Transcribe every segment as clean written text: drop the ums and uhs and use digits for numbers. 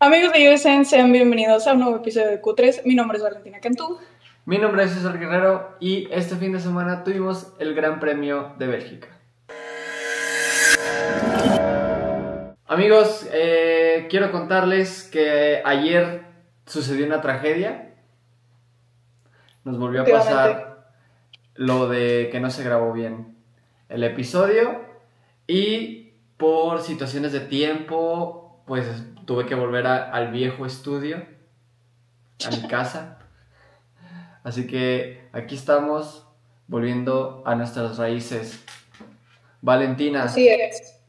Amigos de USN, sean bienvenidos a un nuevo episodio de Q3. Mi nombre es Valentina Cantú. Mi nombre es César Guerrero y este fin de semana tuvimos el Gran Premio de Bélgica. Amigos, quiero contarles que ayer sucedió una tragedia. Nos volvió a pasar lo de que no se grabó bien el episodio y por situaciones de tiempo, pues tuve que volver al viejo estudio, a mi casa. Así que aquí estamos volviendo a nuestras raíces. Valentina, Así es.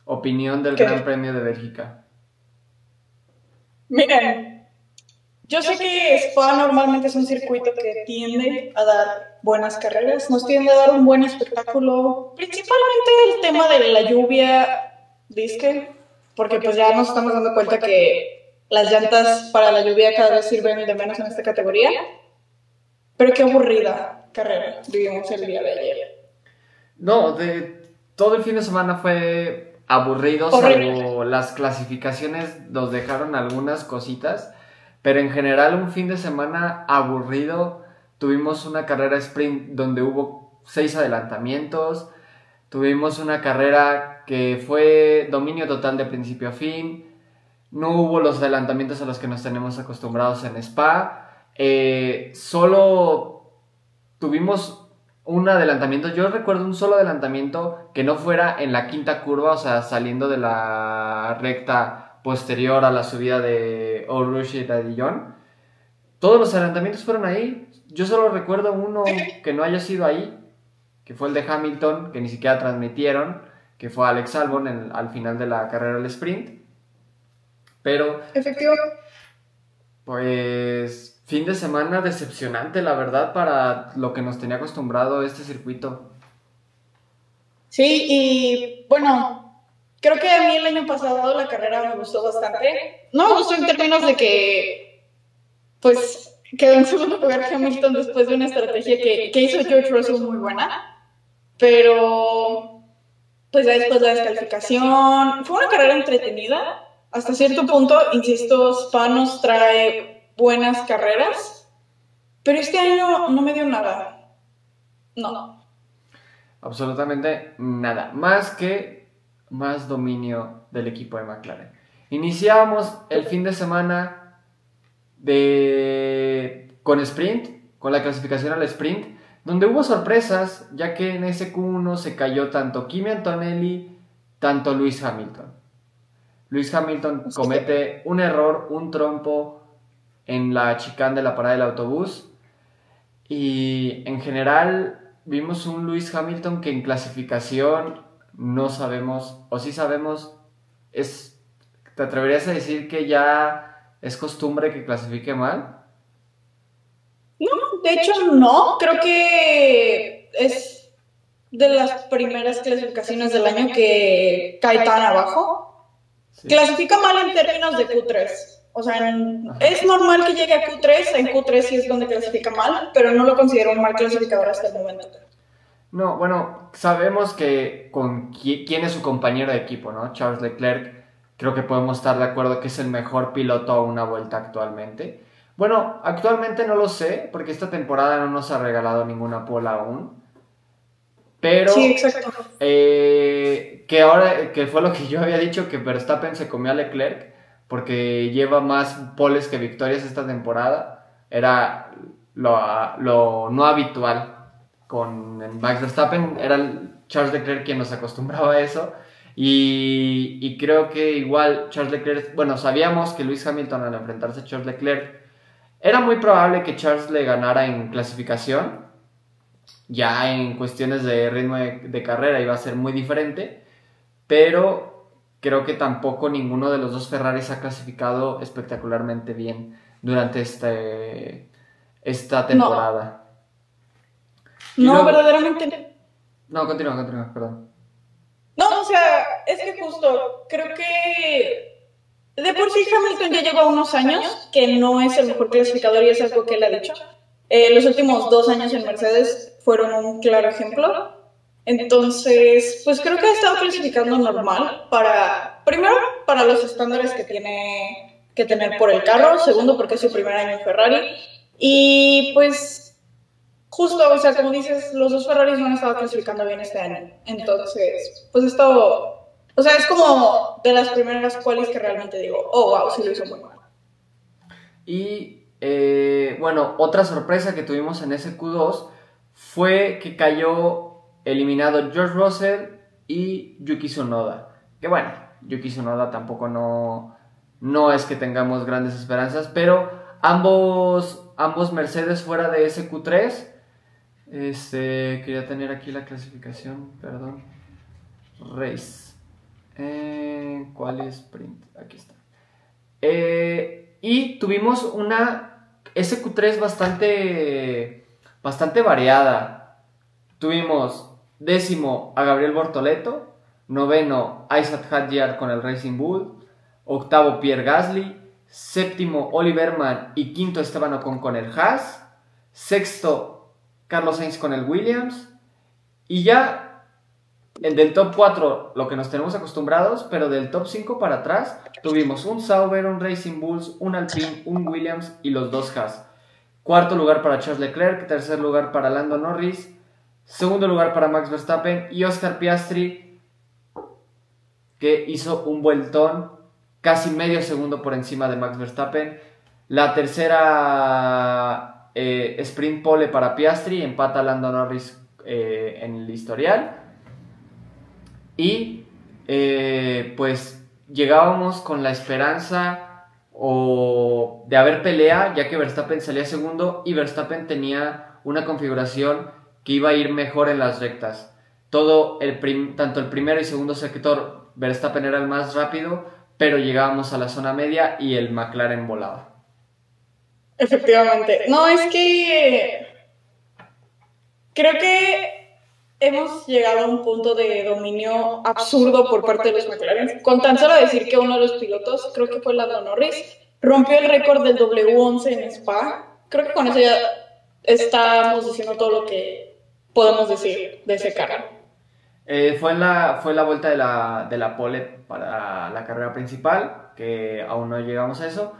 opinión del ¿Qué? Gran Premio de Bélgica. Miren, yo sé que Spa normalmente es un circuito que tiende a dar buenas carreras, nos tiende a dar un buen espectáculo, principalmente el tema de la lluvia, disque, porque pues ya nos estamos dando cuenta que las llantas para la lluvia cada vez sirven de menos en esta categoría. Pero qué aburrida carrera vivimos el día de ayer. No, todo el fin de semana fue aburrido, salvo las clasificaciones nos dejaron algunas cositas, pero en general un fin de semana aburrido. Tuvimos una carrera sprint donde hubo 6 adelantamientos, tuvimos una carrera que fue dominio total de principio a fin, no hubo los adelantamientos a los que nos tenemos acostumbrados en Spa. Solo tuvimos un adelantamiento. Yo recuerdo un solo adelantamiento que no fuera en la quinta curva, o sea, saliendo de la recta posterior a la subida de Eau Rouge y de Dijon. Todos los adelantamientos fueron ahí. Yo solo recuerdo uno que no haya sido ahí, que fue el de Hamilton, que ni siquiera transmitieron, que fue Alex Albon al final de la carrera del sprint. Pero, efectivamente, pues, fin de semana decepcionante, la verdad, para lo que nos tenía acostumbrado este circuito. Sí, y bueno, creo que a mí el año pasado la carrera me gustó bastante. No me gustó en términos de que, pues, quedó en segundo lugar Hamilton después de una estrategia que hizo George Russell muy buena, pero pues ya después de la descalificación, fue una carrera entretenida. Hasta cierto punto, insisto, Spa nos trae buenas carreras, pero este año no me dio nada. No. Absolutamente nada. Más dominio del equipo de McLaren. Iniciábamos el fin de semana con sprint, con la clasificación al sprint, donde hubo sorpresas, ya que en ese Q1 se cayó tanto Kimi Antonelli, tanto Lewis Hamilton. Lewis Hamilton comete un error, un trompo en la chicane de la parada del autobús. Y en general vimos un Lewis Hamilton que en clasificación no sabemos, o sí sabemos, ¿te atreverías a decir que ya es costumbre que clasifique mal? No, de hecho no, creo que es de las primeras clasificaciones del año que cae tan abajo. Sí. Clasifica mal en términos de Q3. O sea, es normal que llegue a Q3, en Q3 sí es donde clasifica mal, pero no lo considero un mal clasificador hasta el momento. No, bueno, sabemos que con quién es su compañero de equipo, ¿no? Charles Leclerc, creo que podemos estar de acuerdo que es el mejor piloto a una vuelta actualmente. Bueno, actualmente no lo sé, porque esta temporada no nos ha regalado ninguna pole aún. Pero, sí, exacto. Que fue lo que yo había dicho, que Verstappen se comió a Leclerc, porque lleva más poles que victorias esta temporada. Era lo no habitual con Max Verstappen, era Charles Leclerc quien nos acostumbraba a eso. Y creo que igual Charles Leclerc, bueno, sabíamos que Lewis Hamilton al enfrentarse a Charles Leclerc, era muy probable que Charles le ganara en clasificación. Ya en cuestiones de ritmo de carrera iba a ser muy diferente, pero creo que tampoco ninguno de los dos Ferraris ha clasificado espectacularmente bien durante esta temporada. No, luego, verdaderamente. No, continúa, perdón. No, o sea, es que justo, creo que de por sí Hamilton ya lleva unos años que no es el mejor clasificador y es algo que él ha dicho. Los últimos 2 años en Mercedes fueron un claro ejemplo. Entonces, pues creo que ha estado clasificando normal para primero, para los estándares que tiene que tener por el carro, segundo, porque es su primer año en Ferrari, y pues justo, o sea, como dices, los dos Ferraris no han estado clasificando bien este año, entonces, pues esto, o sea, es como de las primeras qualis que realmente digo, oh, wow, sí lo hizo muy mal. Y bueno, otra sorpresa que tuvimos en ese Q2 fue que cayó eliminado George Russell y Yuki Tsunoda. Que bueno, Yuki Tsunoda tampoco no es que tengamos grandes esperanzas, pero ambos Mercedes fuera de ese Q3. Quería tener aquí la clasificación, perdón. Race. ¿Cuál es sprint? Aquí está. Y tuvimos una SQ3 bastante variada. Tuvimos décimo a Gabriel Bortoleto, noveno Isaac Hadjar con el Racing Bull, octavo Pierre Gasly, séptimo Oliverman y quinto Esteban Ocon con el Haas, sexto Carlos Sainz con el Williams, y ya del top 4 lo que nos tenemos acostumbrados, pero del top 5 para atrás tuvimos un Sauber, un Racing Bulls, un Alpine, un Williams y los dos Haas. Cuarto lugar para Charles Leclerc, tercer lugar para Lando Norris, segundo lugar para Max Verstappen y Oscar Piastri, que hizo un vueltón casi medio segundo por encima de Max Verstappen. La tercera sprint pole para Piastri, empata a Lando Norris en el historial. Y pues llegábamos con la esperanza de haber pelea, ya que Verstappen salía segundo y Verstappen tenía una configuración que iba a ir mejor en las rectas. Tanto el primero y segundo sector, Verstappen era el más rápido, pero llegábamos a la zona media y el McLaren volaba. Efectivamente. No, es que creo que hemos llegado a un punto de dominio absurdo por parte de los McLaren. Con tan solo decir que uno de los pilotos, creo que fue Lando Norris, rompió el récord del W11 en Spa. Creo que con eso ya estamos diciendo todo lo que podemos decir de ese carro. Fue la vuelta de la pole para la carrera principal, que aún no llegamos a eso.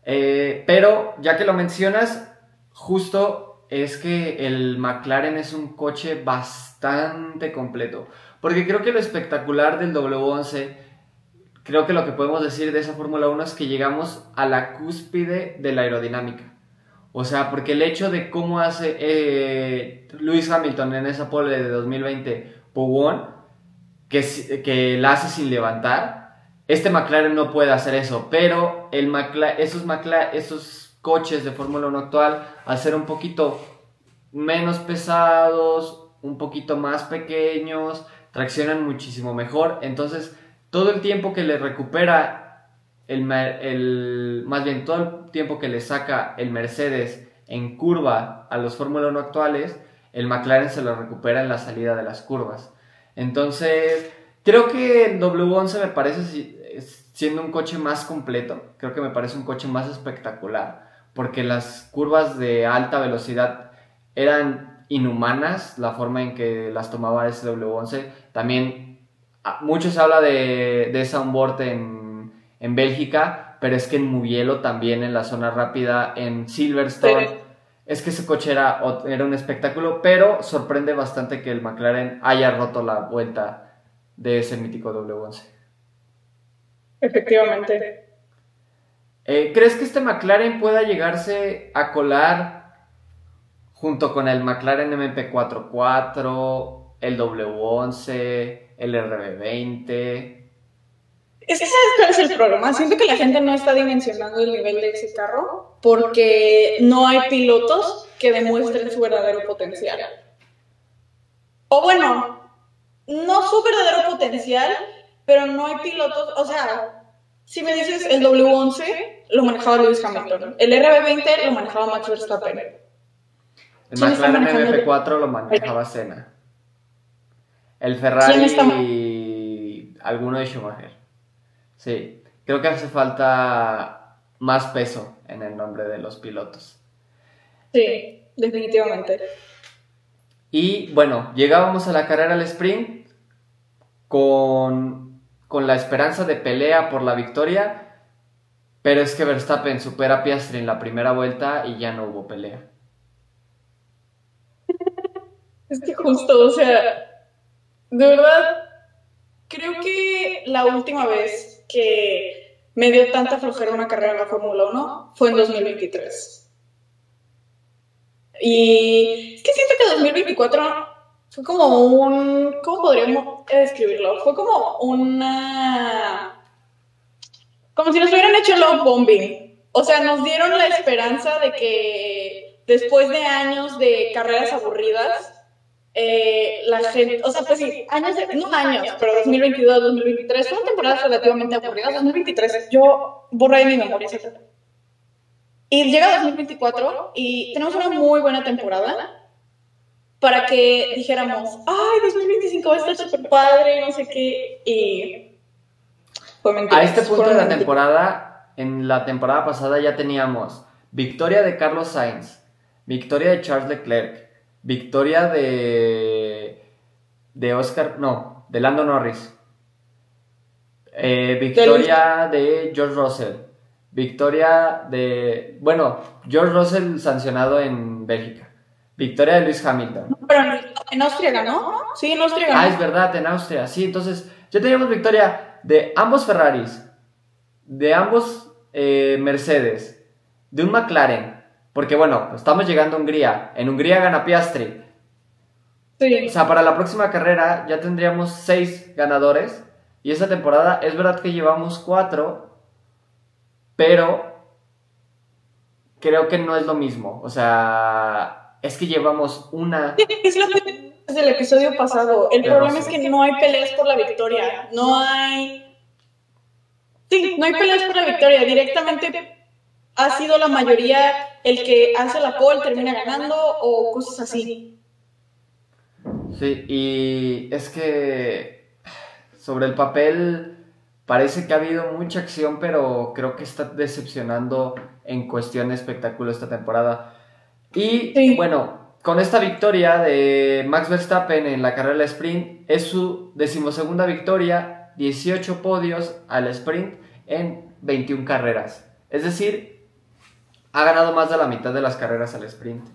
Pero ya que lo mencionas, justo es que el McLaren es un coche bastante completo. Porque creo que lo espectacular del W11, creo que lo que podemos decir de esa Fórmula 1 es que llegamos a la cúspide de la aerodinámica. O sea, porque el hecho de cómo hace Lewis Hamilton en esa pole de 2020 P1, que la hace sin levantar, este McLaren no puede hacer eso, pero esos coches de Fórmula 1 actual, al ser un poquito menos pesados, un poquito más pequeños, traccionan muchísimo mejor. Entonces, todo el tiempo que le recupera más bien todo el tiempo que le saca el Mercedes en curva a los Fórmula 1 actuales, el McLaren se lo recupera en la salida de las curvas. Entonces, creo que el W11 me parece siendo un coche más completo, creo que me parece un coche más espectacular, porque las curvas de alta velocidad eran inhumanas, la forma en que las tomaba ese W11. También mucho se habla de esa onboard en Bélgica, pero es que en Mugello también, en la zona rápida, en Silverstone, sí. Es que ese coche era un espectáculo, pero sorprende bastante que el McLaren haya roto la vuelta de ese mítico W11. Efectivamente. ¿Crees que este McLaren pueda llegarse a colar junto con el McLaren MP44, el W11, el RB20? Es que ¿sabes cuál es el problema? Siento que la gente no está dimensionando el nivel de ese carro porque no hay pilotos que demuestren su verdadero potencial. O bueno, no su verdadero potencial, pero no hay pilotos, o sea, si me dices el W11 lo manejaba Lewis Hamilton, el RB20 lo manejaba Max Verstappen. El McLaren MP4 lo manejaba Senna. El Ferrari alguno de Schumacher. Sí, creo que hace falta más peso en el nombre de los pilotos. Sí, definitivamente. Y bueno, llegábamos a la carrera al sprint con con la esperanza de pelea por la victoria, pero es que Verstappen supera a Piastri en la primera vuelta y ya no hubo pelea. Es que justo, o sea, de verdad, creo que la última vez que me dio tanta flojera una carrera en la Fórmula 1 fue en 2023. Y es que siento que 2024 fue como un... ¿Cómo podríamos describirlo? Fue como una... Como si nos hubieran hecho love bombing. O sea, nos dieron la esperanza de que después de años de carreras aburridas, la gente, o sea, pues sí, años, no años, pero 2022, 2023, fueron temporadas relativamente aburridas. 2023, yo borré de mi memoria esa temporada. Y llega 2024 y tenemos una muy buena temporada para que dijéramos, ay, 2025 va a estar súper padre, no sé qué, y fue mentira. A este punto de la temporada, en la temporada pasada ya teníamos victoria de Carlos Sainz, victoria de Charles Leclerc, victoria de Lando Norris, victoria de George Russell, victoria de, George Russell sancionado en Bélgica, victoria de Lewis Hamilton. Pero en Austria ganó, sí, en Austria ganó. Ah, es verdad, en Austria, sí, entonces ya teníamos victoria de ambos Ferraris, de ambos Mercedes, de un McLaren, porque bueno, estamos llegando a Hungría, en Hungría gana Piastri. Sí. O sea, para la próxima carrera ya tendríamos 6 ganadores. Y esta temporada es verdad que llevamos 4, pero creo que no es lo mismo. O sea, es que llevamos una... Es lo que desde el episodio pasado. El problema es que no hay peleas por la victoria. No hay... Sí, no hay peleas por la victoria. Directamente ha sido la mayoría el que hace la pole, termina ganando o cosas así. Sí, y es que sobre el papel parece que ha habido mucha acción, pero creo que está decepcionando en cuestión de espectáculo esta temporada. Y Sí. bueno, con esta victoria de Max Verstappen en la carrera del sprint, es su 12ª victoria, 18 podios al sprint en 21 carreras. Es decir, ha ganado más de la mitad de las carreras al sprint.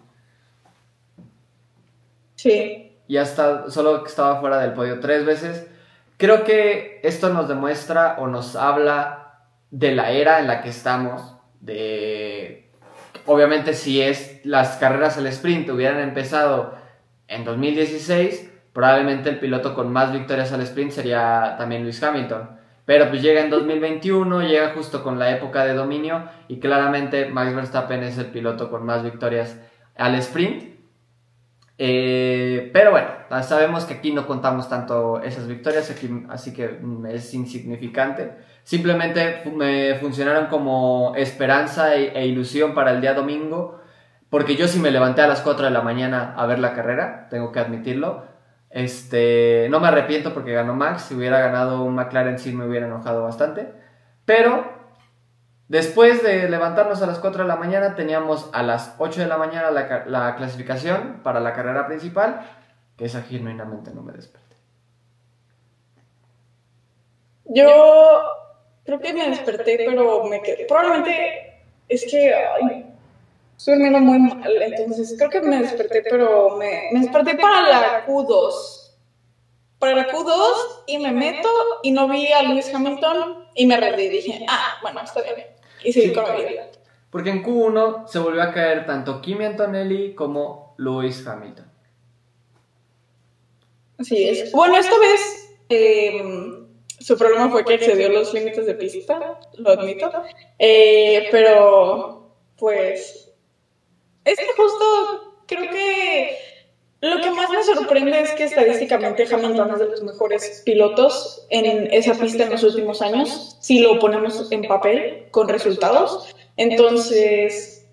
Sí. Y hasta solo estaba fuera del podio 3 veces. Creo que esto nos demuestra o nos habla de la era en la que estamos. Obviamente, si las carreras al sprint hubieran empezado en 2016, probablemente el piloto con más victorias al sprint sería también Lewis Hamilton. Pero pues llega en 2021, llega justo con la época de dominio y claramente Max Verstappen es el piloto con más victorias al sprint. Pero bueno, sabemos que aquí no contamos tanto esas victorias, así que es insignificante. Simplemente me funcionaron como esperanza e ilusión para el día domingo, porque yo sí me levanté a las 4 de la mañana a ver la carrera, tengo que admitirlo. No me arrepiento porque ganó Max. Si hubiera ganado un McLaren sí me hubiera enojado bastante, pero después de levantarnos a las 4 de la mañana, teníamos a las 8 de la mañana la clasificación para la carrera principal, que esa genuinamente no me desperté. Yo creo que me desperté, pero me quedé. Probablemente es que estoy durmiendo muy mal, entonces creo que me desperté, pero me desperté para la Q2. Para la Q2 y me meto y no vi a Lewis Hamilton y me rendí y dije, bueno, está bien. Y seguí con mi vida. Porque en Q1 se volvió a caer tanto Kimi Antonelli como Lewis Hamilton. Así es. Bueno, esta vez su problema fue que excedió los límites de pista, lo admito. Pero, pues, es que justo creo que lo que más me sorprende es que estadísticamente Hamilton es de los mejores pilotos en esa pista en los últimos años, si lo ponemos en papel con resultados. Entonces,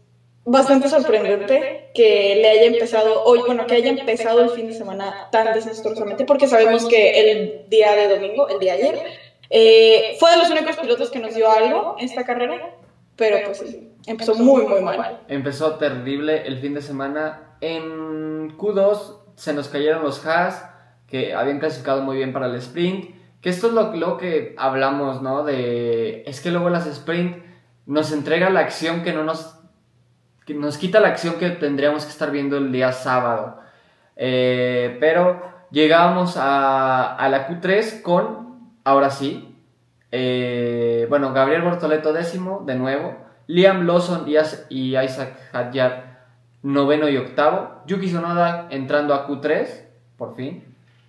bastante sorprendente que le haya empezado hoy, que haya empezado el fin de semana tan desastrosamente, porque sabemos que el día de domingo, el día de ayer, fue de los únicos pilotos que nos dio algo en esta carrera, pero pues sí, empezó muy, muy mal. Empezó terrible el fin de semana. En Q2 se nos cayeron los Haas, que habían clasificado muy bien para el sprint, Que esto es lo que hablamos, ¿no? Es que luego las sprint nos entrega la acción que nos quita la acción que tendríamos que estar viendo el día sábado. Pero llegábamos a la Q3 con, ahora sí, Gabriel Bortoleto 10º, de nuevo, Liam Lawson y Isaac Hadjar 9º y 8º, Yuki Tsunoda entrando a Q3, por fin,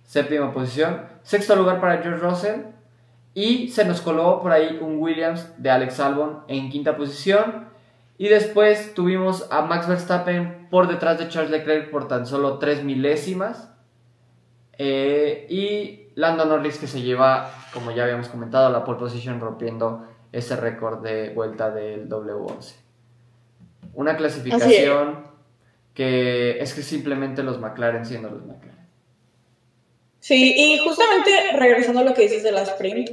7ª posición, 6º lugar para George Russell, y se nos coló por ahí un Williams de Alex Albon en 5ª posición, y después tuvimos a Max Verstappen por detrás de Charles Leclerc por tan solo 3 milésimas, y Lando Norris, que se lleva, como ya habíamos comentado, la pole position, rompiendo ese récord de vuelta del W11. Una clasificación que es que simplemente los McLaren siendo los McLaren. Sí, y justamente regresando a lo que dices de la sprint,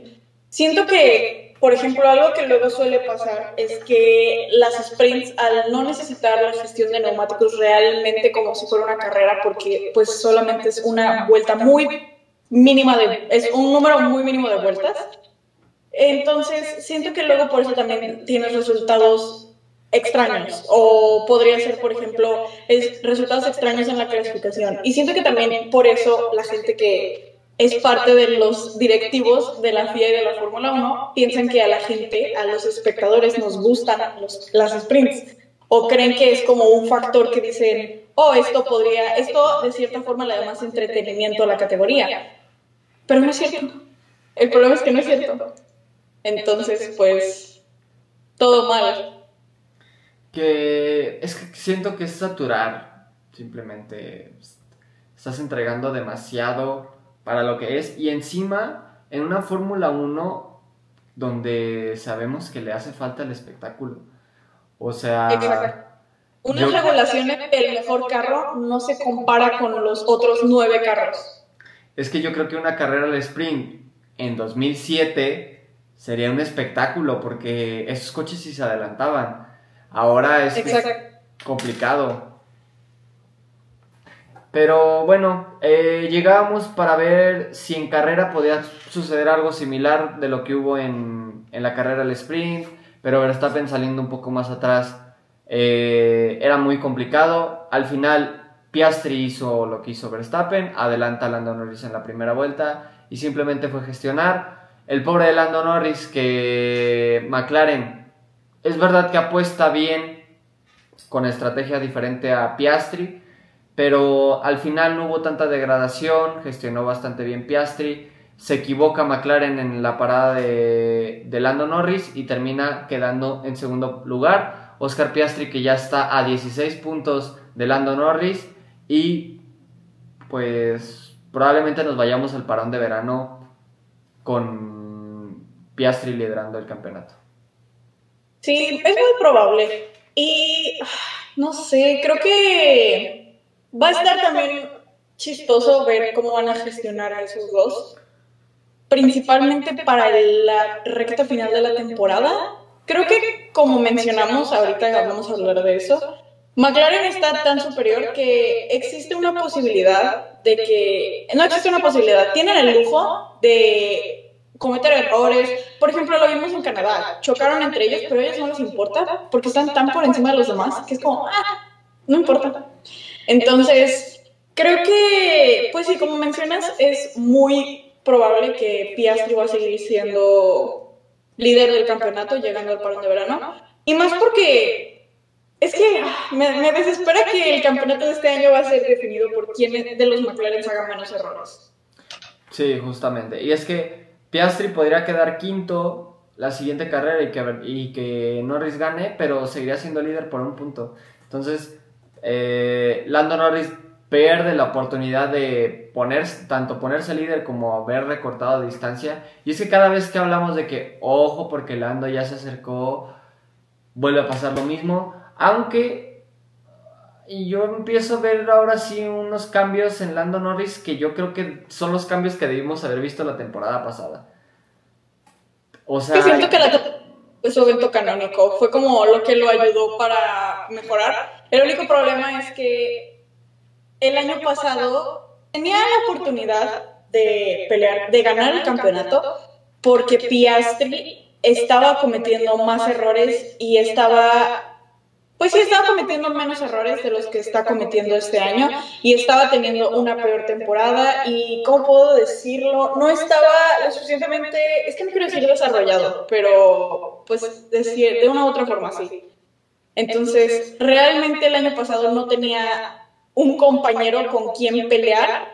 siento que, por ejemplo, algo que luego suele pasar es que las sprints, al no necesitar la gestión de neumáticos realmente como si fuera una carrera, porque pues solamente es una vuelta muy mínima, es un número muy mínimo de vueltas, entonces siento que luego por eso también tienes resultados extraños, o podría ser, por ejemplo, resultados extraños en la clasificación, y siento que también por eso la gente que es parte de los directivos de la FIA y de la Fórmula 1 piensan que a la gente, a los espectadores nos gustan las sprints, o creen que es como un factor que dicen, esto de cierta forma le da más entretenimiento a la categoría, pero no es cierto. El problema es que no es cierto. Entonces, pues, todo mal. Que es que siento que es saturar, simplemente estás entregando demasiado para lo que es, y encima en una Fórmula 1 donde sabemos que le hace falta el espectáculo, o sea... Exacto. Unas regulaciones, el mejor carro no se compara con los otros 9 carros. Es que yo creo que una carrera al sprint en 2007 sería un espectáculo, porque esos coches sí se adelantaban. Ahora es complicado. Pero bueno, llegábamos para ver si en carrera podía suceder algo similar de lo que hubo en la carrera del sprint, pero Verstappen saliendo un poco más atrás era muy complicado. Al final Piastri hizo lo que hizo Verstappen, adelanta a Lando Norris en la primera vuelta y simplemente fue gestionar. El pobre de Lando Norris, que McLaren es verdad que apuesta bien con estrategia diferente a Piastri, pero al final no hubo tanta degradación, gestionó bastante bien Piastri, se equivoca McLaren en la parada de Lando Norris y termina quedando en segundo lugar. Oscar Piastri, que ya está a 16 puntos de Lando Norris, y pues probablemente nos vayamos al parón de verano con Piastri liderando el campeonato. Sí, es muy probable. Y no sé, creo que va a estar también chistoso ver cómo van a gestionar a esos dos, principalmente para la recta final de la temporada. Creo que, como mencionamos, ahorita vamos a hablar de eso, McLaren está tan superior que existe una posibilidad de que... No existe una posibilidad, tienen el lujo de cometer errores. Por ejemplo, lo vimos en Canadá, chocaron entre ellos, pero a ellos no les importa porque están tan por encima de los demás que es como, no importa. Entonces, creo que, pues sí, como mencionas, es muy probable que Piastri va a seguir siendo líder del campeonato llegando al parón de verano, y más porque es que me desespera que el campeonato de este año va a ser definido por quién de los McLaren haga menos errores. Sí, justamente, y es que Piastri podría quedar quinto la siguiente carrera y que Norris gane, pero seguiría siendo líder por un punto. Entonces, Lando Norris pierde la oportunidad de tanto ponerse líder como haber recortado distancia. Y es que cada vez que hablamos de que, ojo, porque Lando ya se acercó, vuelve a pasar lo mismo. Aunque yo empiezo a ver ahora sí unos cambios en Lando Norris que yo creo que son los cambios que debimos haber visto la temporada pasada. O sea, siento que su evento canónico fue como lo que lo ayudó para mejorar. El único problema es que el año pasado tenía la oportunidad de pelear, de ganar el campeonato, porque Piastri estaba cometiendo más errores y pues sí, estaba cometiendo menos errores de los que está cometiendo este año y estaba teniendo una peor temporada y, ¿cómo puedo decirlo? No estaba lo suficientemente, es que no quiero decir desarrollado, pero pues de una u otra forma sí. Entonces, realmente el año pasado no tenía un compañero con quien pelear.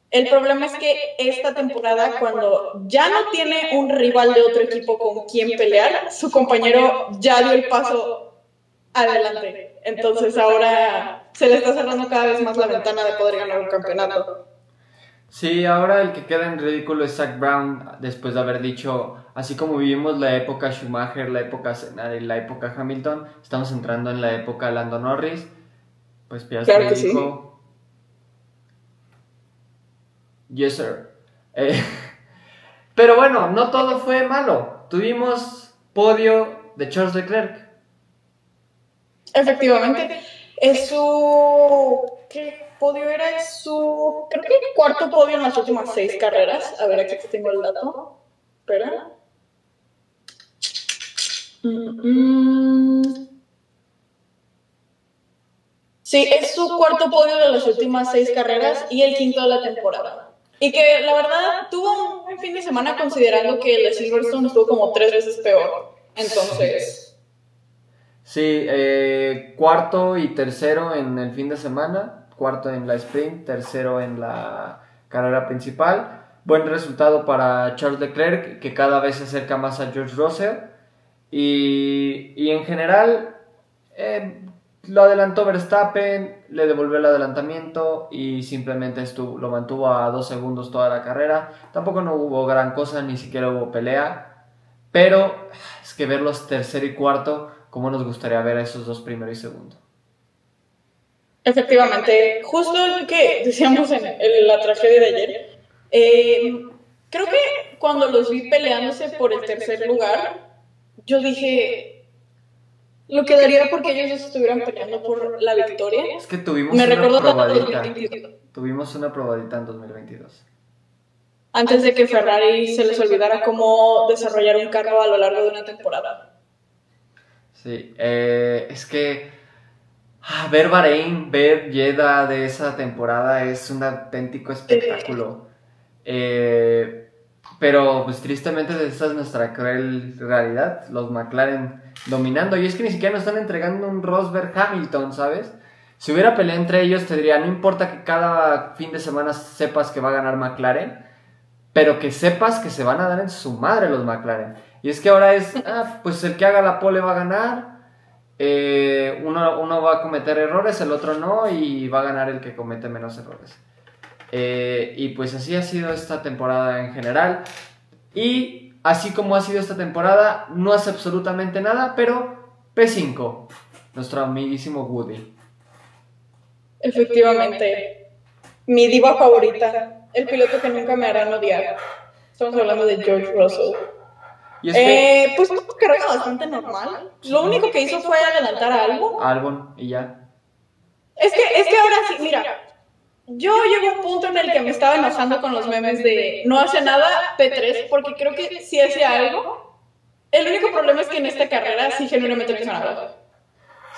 El problema es que esta temporada, cuando ya no tiene un rival de otro equipo con quien pelear, su compañero ya dio el paso adelante. Entonces ahora se le está cerrando cada vez más la ventana de poder ganar un campeonato. Sí, ahora el que queda en ridículo es Zach Brown, después de haber dicho, así como vivimos la época Schumacher, la época Senna y la época Hamilton, estamos entrando en la época Lando Norris. Pues Piastri Claro que dijo, yes sir. Pero bueno, no todo fue malo. Tuvimos podio de Charles Leclerc. Efectivamente. Es su... ¿Qué podio era? Es su... Creo que cuarto podio en las últimas 6 carreras. A ver, aquí tengo el dato. Espera. Sí, es su cuarto podio de las últimas 6 carreras y el quinto de la temporada. Y que la verdad tuvo un buen fin de semana considerando que el de Silverstone estuvo como 3 veces peor. Entonces... Sí, cuarto y tercero en el fin de semana, cuarto en la sprint, tercero en la carrera principal. Buen resultado para Charles Leclerc, que cada vez se acerca más a George Russell. Y en general, lo adelantó Verstappen, le devolvió el adelantamiento y simplemente lo mantuvo a 2 segundos toda la carrera. Tampoco no hubo gran cosa, ni siquiera hubo pelea. Pero es que verlos tercero y cuarto, ¿cómo nos gustaría ver a esos dos primero y segundo? Efectivamente, justo lo que decíamos en la tragedia de ayer, creo que cuando los vi peleándose por el tercer lugar, yo dije, lo que daría porque ellos estuvieran peleando por la victoria. Es que tuvimos Me una recordó probadita. Tuvimos una probadita en 2022. Antes de que Ferrari se les olvidara cómo desarrollar un carro a lo largo de una temporada. Sí, es que ver Bahrein, ver Jeddah de esa temporada es un auténtico espectáculo. Pero pues tristemente esta es nuestra cruel realidad, los McLaren dominando. Y es que ni siquiera nos están entregando un Rosberg Hamilton, ¿sabes? Si hubiera pelea entre ellos te diría, no importa que cada fin de semana sepas que va a ganar McLaren, pero que sepas que se van a dar en su madre los McLaren. Y es que ahora es, pues el que haga la pole va a ganar, uno va a cometer errores, el otro no, y va a ganar el que comete menos errores. Y pues así ha sido esta temporada en general. Y así como ha sido esta temporada, no hace absolutamente nada, pero P5, nuestro amiguísimo Woody. Efectivamente, mi diva favorita, el piloto que nunca me harán odiar. Estamos hablando de George Russell. Y es que, pues una carrera bastante normal. Lo único que hizo fue adelantar a Albon. Albon y ya. Es que ahora sí, mira, yo llego a un punto en el que me estaba enojando con los memes de no hace nada P3, porque creo que sí hace algo. El único problema es que en esta carrera sí genuinamente no hizo nada.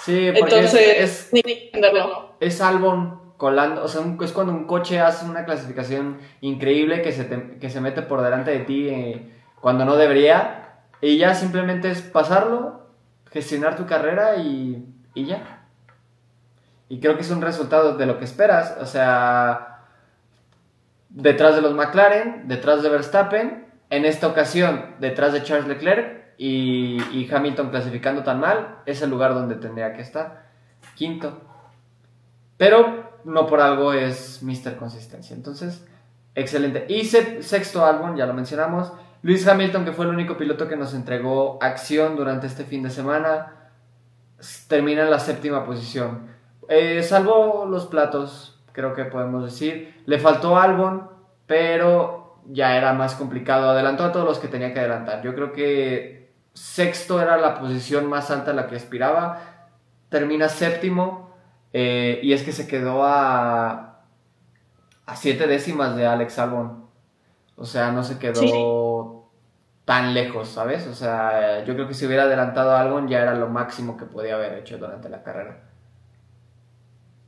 Sí, porque entonces, ni entenderlo. Es Albon colando, o sea, es cuando un coche hace una clasificación increíble que se mete por delante de ti cuando no debería, y ya simplemente es pasarlo, gestionar tu carrera y ya. Y creo que es un resultado de lo que esperas, o sea, detrás de los McLaren, detrás de Verstappen, en esta ocasión detrás de Charles Leclerc y Hamilton clasificando tan mal, es el lugar donde tendría que estar, quinto. Pero no por algo es Mr. Consistencia. Entonces, excelente. Y sexto álbum, ya lo mencionamos. Lewis Hamilton, que fue el único piloto que nos entregó acción durante este fin de semana, termina en la séptima posición. Salvó los platos, creo que podemos decir. Le faltó Albon, pero ya era más complicado. Adelantó a todos los que tenía que adelantar. Yo creo que sexto era la posición más alta a la que aspiraba. Termina séptimo. Y es que se quedó a a 7 décimas de Alex Albon. O sea, no se quedó Sí. tan lejos, ¿sabes? O sea, yo creo que si hubiera adelantado a Albon ya era lo máximo que podía haber hecho durante la carrera.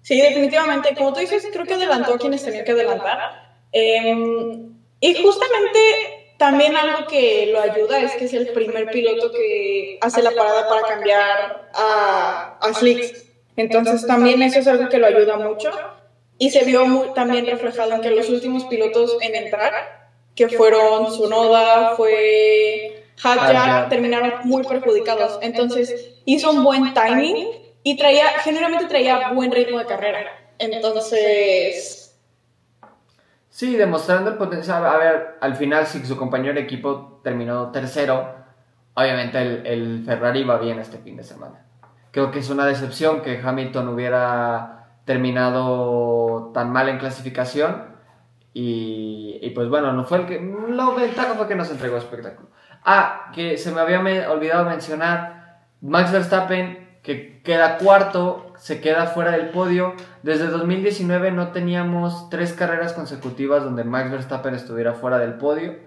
Sí, definitivamente. Como tú dices, creo que adelantó a quienes tenían que adelantar. Y justamente también algo que lo ayuda es que es el primer piloto que hace la parada para cambiar a Slicks. Entonces también eso es algo que lo ayuda mucho. Y se vio también reflejado en que los últimos pilotos en entrar, que fueron Tsunoda, fue Hadjar, terminaron muy perjudicados. Entonces hizo un buen timing y generalmente traía buen ritmo de carrera. Entonces, Sí, demostrando el potencial. A ver, al final, si su compañero de equipo terminó tercero, obviamente el Ferrari va bien este fin de semana. Creo que es una decepción que Hamilton hubiera terminado tan mal en clasificación. Y pues bueno, no fue el que. Lo ventaja fue que nos entregó espectáculo. Ah, que se me había olvidado mencionar. Max Verstappen, que queda cuarto, se queda fuera del podio. Desde 2019 no teníamos 3 carreras consecutivas donde Max Verstappen estuviera fuera del podio.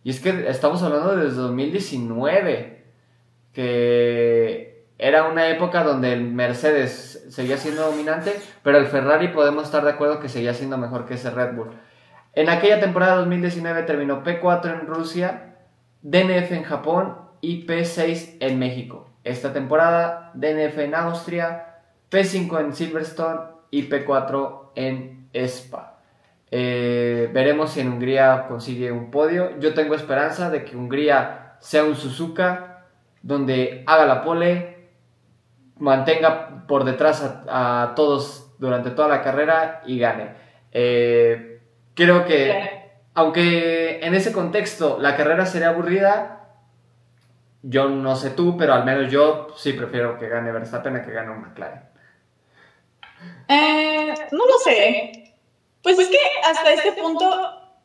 Y es que estamos hablando desde 2019, que era una época donde el Mercedes seguía siendo dominante, pero el Ferrari podemos estar de acuerdo que seguía siendo mejor que ese Red Bull. En aquella temporada 2019 terminó P4 en Rusia, DNF en Japón y P6 en México. Esta temporada DNF en Austria, P5 en Silverstone y P4 en Spa. Veremos si en Hungría consigue un podio. Yo tengo esperanza de que Hungría sea un Suzuka donde haga la pole, mantenga por detrás a todos durante toda la carrera y gane. Creo que, aunque en ese contexto la carrera sería aburrida, yo no sé tú, pero al menos yo sí prefiero que gane Verstappen a que gane un McLaren. no lo sé. Pues es que hasta este punto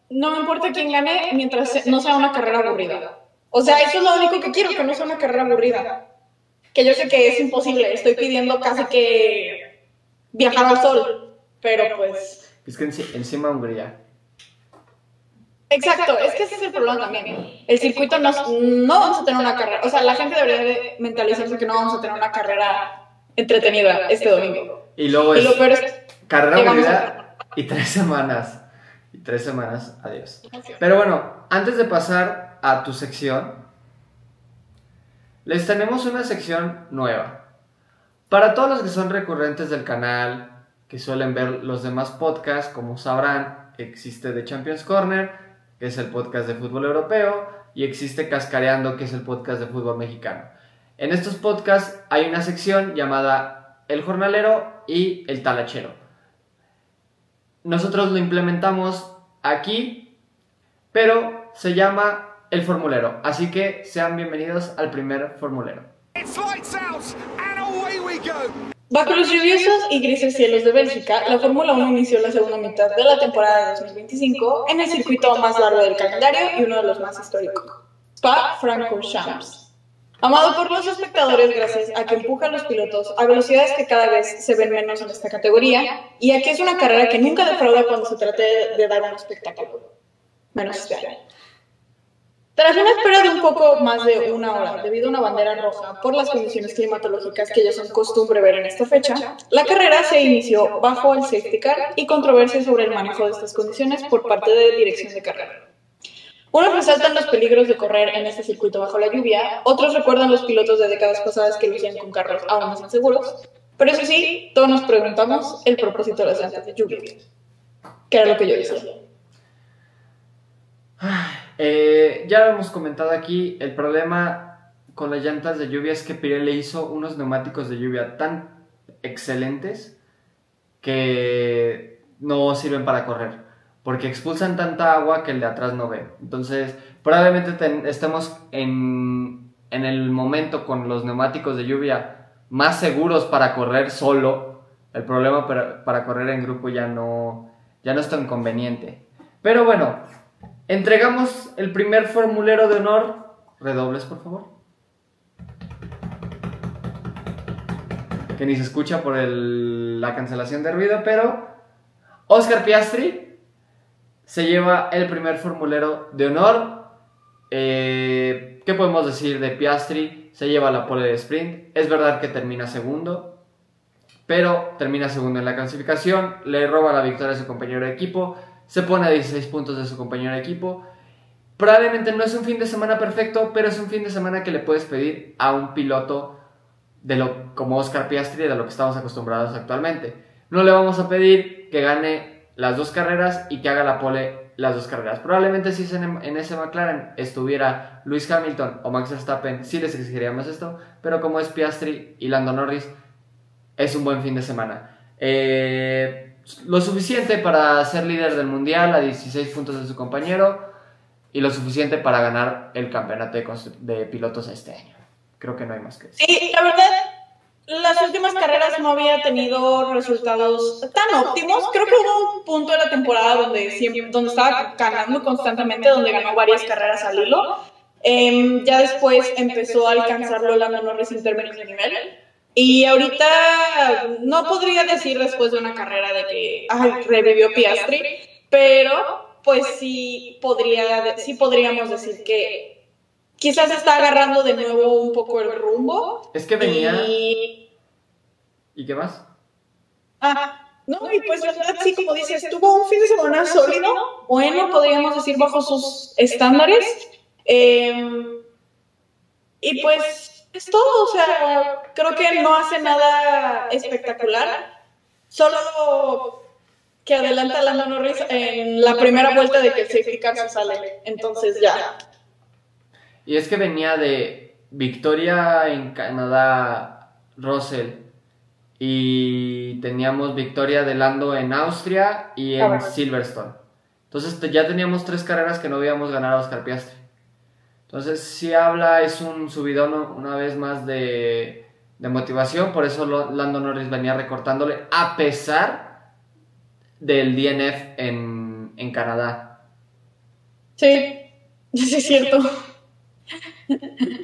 no me importa quién gane mientras no sea una carrera aburrida. O sea, eso es lo único que quiero, que no sea una carrera aburrida. Que yo sé que es imposible, estoy pidiendo casi que viajar al sol, pero pues... Es que encima Hungría. Exacto, es que ese es el problema también. El circuito no vamos a tener una carrera, o sea, la gente debería de mentalizarse que no vamos a tener una carrera entretenida este domingo. Y luego Y lo peor es carrera aburrida y 3 semanas. Y 3 semanas, adiós. Pero bueno, antes de pasar a tu sección, les tenemos una sección nueva. Para todos los que son recurrentes del canal, que suelen ver los demás podcasts, como sabrán, existe The Champions Corner, que es el podcast de fútbol europeo, y existe Cascareando, que es el podcast de fútbol mexicano. En estos podcasts hay una sección llamada El Jornalero y El Talachero. Nosotros lo implementamos aquí, pero se llama El Formulero. Así que sean bienvenidos al primer formulero. Bajo los lluviosos y grises cielos de Bélgica, la Fórmula 1 inició la segunda mitad de la temporada de 2025 en el circuito más largo del calendario y uno de los más históricos, Spa-Francorchamps. Amado por los espectadores gracias a que empuja a los pilotos a velocidades que cada vez se ven menos en esta categoría y a que es una carrera que nunca defrauda cuando se trate de dar un espectáculo. Menos este año. Tras una espera de un poco más de una hora, debido a una bandera roja por las condiciones climatológicas que ya son costumbre ver en esta fecha, la carrera se inició bajo el safety car y controversia sobre el manejo de estas condiciones por parte de dirección de carrera. Unos resaltan los peligros de correr en este circuito bajo la lluvia, otros recuerdan los pilotos de décadas pasadas que lucían con carros aún más inseguros, pero eso sí, todos nos preguntamos el propósito de las llantas de lluvia, que era lo que yo decía. Ya lo hemos comentado aquí, el problema con las llantas de lluvia es que Pirelli hizo unos neumáticos de lluvia tan excelentes que no sirven para correr, porque expulsan tanta agua que el de atrás no ve. Entonces, probablemente estemos en el momento con los neumáticos de lluvia más seguros para correr solo. El problema para correr en grupo ya no es tan conveniente. Pero bueno, entregamos el primer formulero de honor. Redobles, por favor. Que ni se escucha por la cancelación de ruido, pero Oscar Piastri se lleva el primer formulero de honor. ¿Qué podemos decir de Piastri? Se lleva la pole de sprint. Es verdad que termina segundo, pero termina segundo en la clasificación. Le roba la victoria a su compañero de equipo. Se pone a 16 puntos de su compañero de equipo. Probablemente no es un fin de semana perfecto, pero es un fin de semana que le puedes pedir a un piloto como Oscar Piastri, de lo que estamos acostumbrados actualmente. No le vamos a pedir que gane las 2 carreras y que haga la pole las 2 carreras. Probablemente si en ese McLaren estuviera Lewis Hamilton o Max Verstappen, sí les exigiríamos esto, pero como es Piastri y Lando Norris, es un buen fin de semana. Lo suficiente para ser líder del mundial a 16 puntos de su compañero y lo suficiente para ganar el campeonato de pilotos este año. Creo que no hay más que decir. Sí, la verdad, las últimas carreras no había tenido resultados tan óptimos. Creo que hubo un punto de la temporada donde estaba ganando constantemente, donde ganó varias carreras al hilo. Ya después empezó a alcanzarlo Lando Norris en términos de nivel. Y ahorita no podría decir después de una carrera de que revivió Piastri, pero pues sí podríamos decir que quizás está agarrando de nuevo un poco el rumbo. Es que venía... ¿Y qué más? No, y pues la verdad sí, como dices, tuvo un fin de semana sólido, bueno, podríamos decir bajo sus estándares. Y pues es todo, o sea, creo que no hace nada espectacular, solo que adelanta a Lando Norris en la primera vuelta de que el safety car se sale, entonces ya. Y es que venía de victoria en Canadá, Russell, y teníamos victoria de Lando en Austria y en Silverstone. Entonces ya teníamos 3 carreras que no habíamos ganado a Oscar Piastri. Entonces si es un subidón una vez más de motivación, por eso Lando Norris venía recortándole a pesar del DNF en Canadá. Sí, es cierto.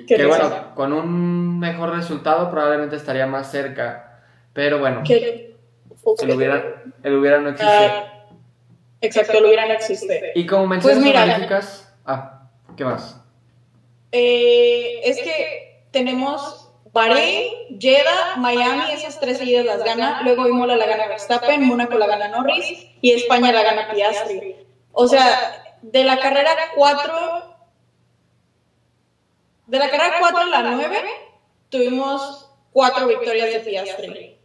Que bueno, con un mejor resultado probablemente estaría más cerca, pero bueno, el hubiera no existe. Exacto, el hubiera no existe. Y como mencionas honoríficas, ¿qué más? Es que tenemos Bahrein, Jeddah, Miami, esas 3 seguidas las gana, luego Imola la gana Verstappen, Mónaco la gana Norris y España la gana Piastri. O sea, de la carrera 4 a la 9 tuvimos 4 victorias de Piastri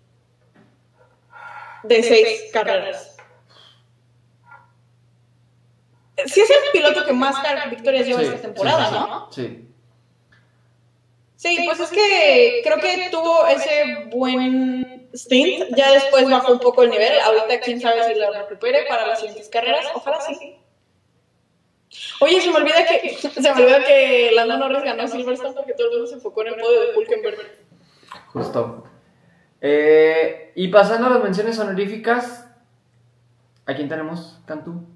de 6 carreras. Sí es el piloto que más victorias lleva esta temporada, ¿no? Sí. Sí, pues es que creo que tuvo ese buen stint, ya después bajó un poco el nivel, ahorita quién sabe si lo recupere para las siguientes carreras, ojalá sí. Oye, se me olvida que Lando Norris ganó Silverstone porque todo el mundo se enfocó en el podio de Hülkenberg. Justo. Y pasando a las menciones honoríficas, ¿a quién tenemos, Cantú?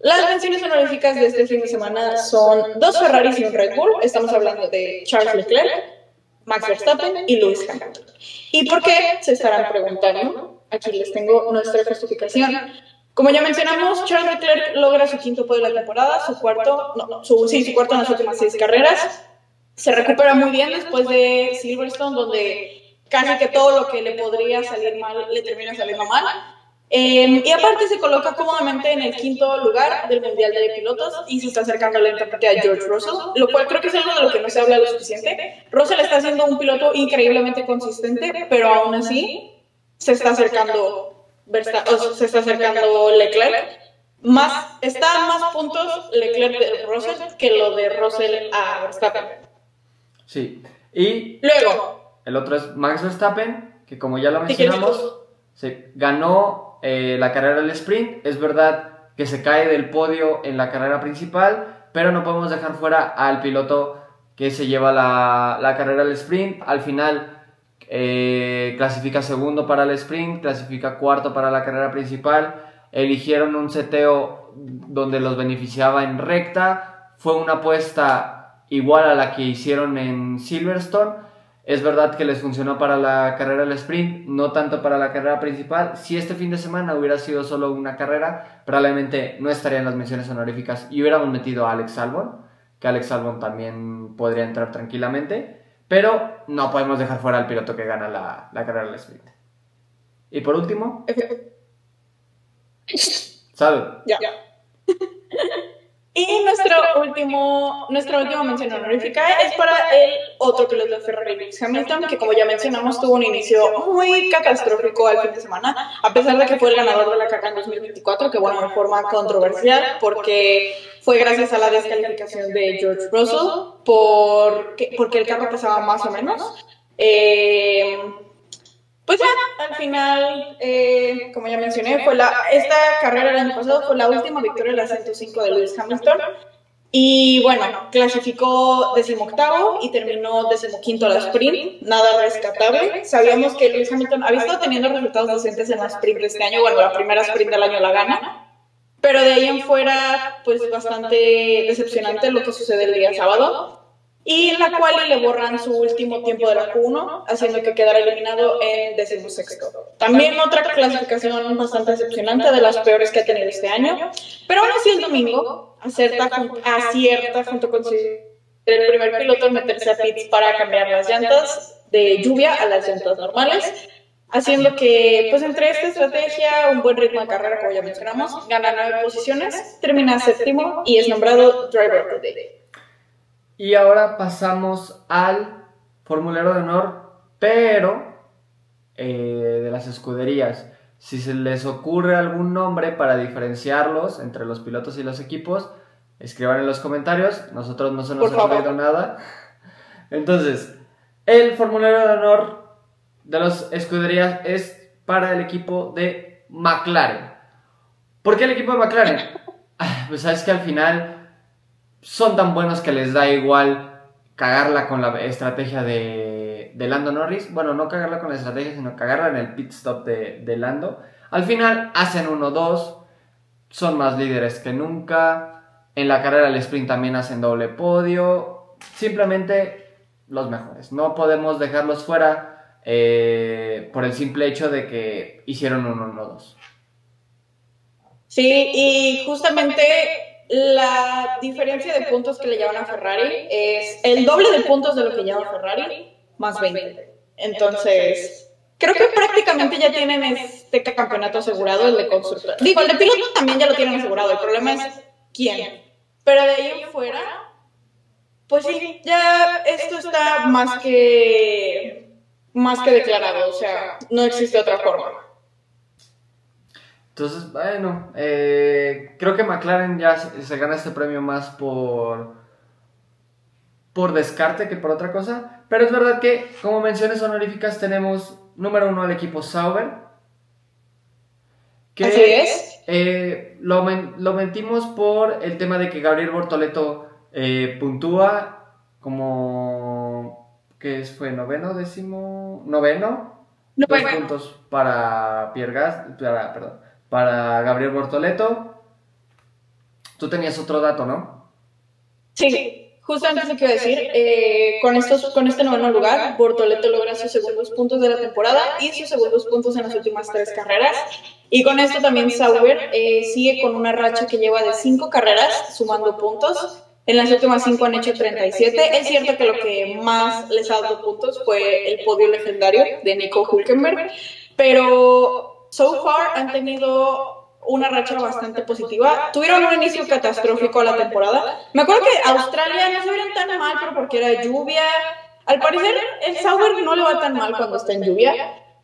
Las menciones honoríficas de este fin de semana son 2 Ferraris y un Red Bull. Estamos hablando de Charles Leclerc, Max Verstappen y Lewis Hamilton. ¿Y por qué? Se estarán preguntando. Aquí les tengo nuestra justificación. Como ya mencionamos, Charles Leclerc logra su 5º podio de la temporada, su cuarto en las últimas 6 carreras. Se recupera muy bien después de Silverstone, donde casi que todo lo que le podría salir mal le termina saliendo mal. Y aparte se coloca cómodamente en el 5º lugar del Mundial de Pilotos y se está acercando lentamente a George Russell, lo cual creo que es algo de lo que no se habla lo suficiente. Russell está siendo un piloto increíblemente consistente, pero aún así se está acercando Leclerc. Está a más puntos Leclerc de Russell que lo de Russell a Verstappen. Sí, y luego el otro es Max Verstappen, que como ya lo mencionamos, ganó la carrera del sprint. Es verdad que se cae del podio en la carrera principal, pero no podemos dejar fuera al piloto que se lleva la carrera del sprint. Al final clasifica segundo para el sprint, clasifica cuarto para la carrera principal. Eligieron un seteo donde los beneficiaba en recta. Fue una apuesta igual a la que hicieron en Silverstone. Es verdad que les funcionó para la carrera del sprint, no tanto para la carrera principal. Si este fin de semana hubiera sido solo una carrera, probablemente no estarían las menciones honoríficas y hubiéramos metido a Alex Albon, que Alex Albon también podría entrar tranquilamente, pero no podemos dejar fuera al piloto que gana la carrera del sprint. Y por último, salud. Ya. Y nuestra última mención honorífica es para el otro piloto de Ferrari, Lewis Hamilton, que como ya mencionamos tuvo un inicio muy catastrófico al fin de semana, a pesar de que fue el ganador de la carrera en 2024, que bueno, de forma controversial, porque fue gracias a la descalificación de George Russell, porque el carro pesaba más o menos. Pues ya, al final, como ya mencioné, esta carrera el año pasado fue la última victoria de la 105 de Lewis Hamilton. Y bueno, clasificó 18º y terminó 15º a la sprint, nada rescatable. Sabíamos que Lewis Hamilton había estado teniendo resultados decentes en la sprint de este año, bueno, la primera sprint del año la gana, pero de ahí en fuera, pues bastante decepcionante lo que sucede el día sábado. Y en la cual le borran su último tiempo de la Q1, haciendo que quedara eliminado en 16º. También otra clasificación bastante decepcionante, de las peores que ha tenido este año. Pero aún así el domingo acierta junto con el primer piloto en meterse a pits para cambiar las llantas de lluvia a las llantas normales, haciendo que, pues entre esta estrategia, un buen ritmo de carrera, como ya mencionamos, gana 9 posiciones, termina 7º y es nombrado Driver of the Day. Y ahora pasamos al formulero de honor, pero de las escuderías. Si se les ocurre algún nombre para diferenciarlos entre los pilotos y los equipos, escriban en los comentarios. Nosotros no se nos ha ocurrido nada. Entonces, el formulario de honor de las escuderías es para el equipo de McLaren. ¿Por qué el equipo de McLaren? Pues sabes que al final son tan buenos que les da igual cagarla con la estrategia de Lando Norris. Bueno, no cagarla con la estrategia, sino cagarla en el pit stop de Lando. Al final hacen 1-2, son más líderes que nunca. En la carrera del sprint también hacen doble podio. Simplemente los mejores. No podemos dejarlos fuera por el simple hecho de que hicieron un 1-2. Sí, y justamente la diferencia de puntos que le llevan a Ferrari es el doble de puntos de lo que lleva Ferrari, más 20. Entonces, creo que prácticamente ya tienen este campeonato asegurado, el de constructor. Digo, el de piloto también ya lo tienen asegurado, el problema es quién. Pero de ahí en fuera, pues sí, ya esto está más que declarado, o sea, no existe otra forma. Entonces, bueno, creo que McLaren ya se gana este premio más por descarte que por otra cosa. Pero es verdad que, como menciones honoríficas, tenemos número 1 al equipo Sauber. Que, así es. Lo metimos por el tema de que Gabriel Bortoleto puntúa como... ¿Qué fue? ¿Noveno? ¿Décimo? ¿Noveno? 2 puntos para Pierre Gasly, para Gabriel Bortoleto. Tú tenías otro dato, ¿no? Sí, justamente lo que iba a decir. Con este noveno lugar, Bortoleto logra sus segundos puntos de la temporada y sus segundos puntos en las últimas 3 carreras. Y con esto también Sauber sigue con una racha que lleva de 5 carreras sumando puntos. En las últimas 5 han hecho 37. Es cierto que lo que más les ha dado puntos fue el podio legendario de Nico Hülkenberg, pero so far han tenido una racha bastante positiva. Tuvieron un inicio catastrófico a la temporada. Me acuerdo que Australia no se vieron tan mal, pero porque era lluvia. Al parecer, el Sauber no le va tan mal cuando está en lluvia.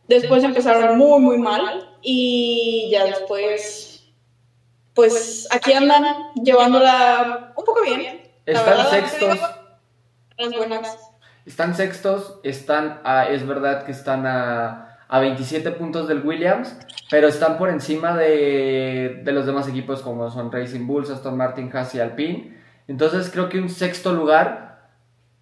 Después empezaron muy, muy mal. Y ya después, pues aquí andan llevándola un poco bien. Están sextos. Están sextos. Es verdad que están a 27 puntos del Williams, pero están por encima de los demás equipos como son Racing Bulls, Aston Martin, Haas y Alpine. Entonces creo que un sexto lugar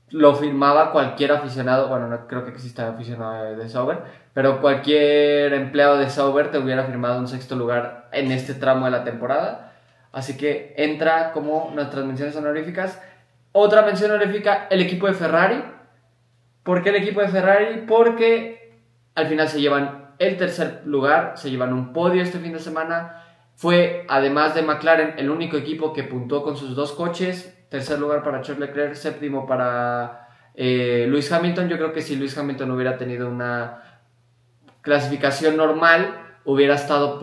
lo firmaba cualquier aficionado. Bueno, no creo que exista aficionado de Sauber, pero cualquier empleado de Sauber te hubiera firmado un sexto lugar en este tramo de la temporada. Así que entra como nuestras menciones honoríficas. Otra mención honorífica, el equipo de Ferrari, ¿Por qué el equipo de Ferrari? Porque al final se llevan el tercer lugar, se llevan un podio este fin de semana. Fue, además de McLaren, el único equipo que puntuó con sus dos coches. Tercer lugar para Charles Leclerc, séptimo para Lewis Hamilton. Yo creo que si Lewis Hamilton hubiera tenido una clasificación normal, hubiera estado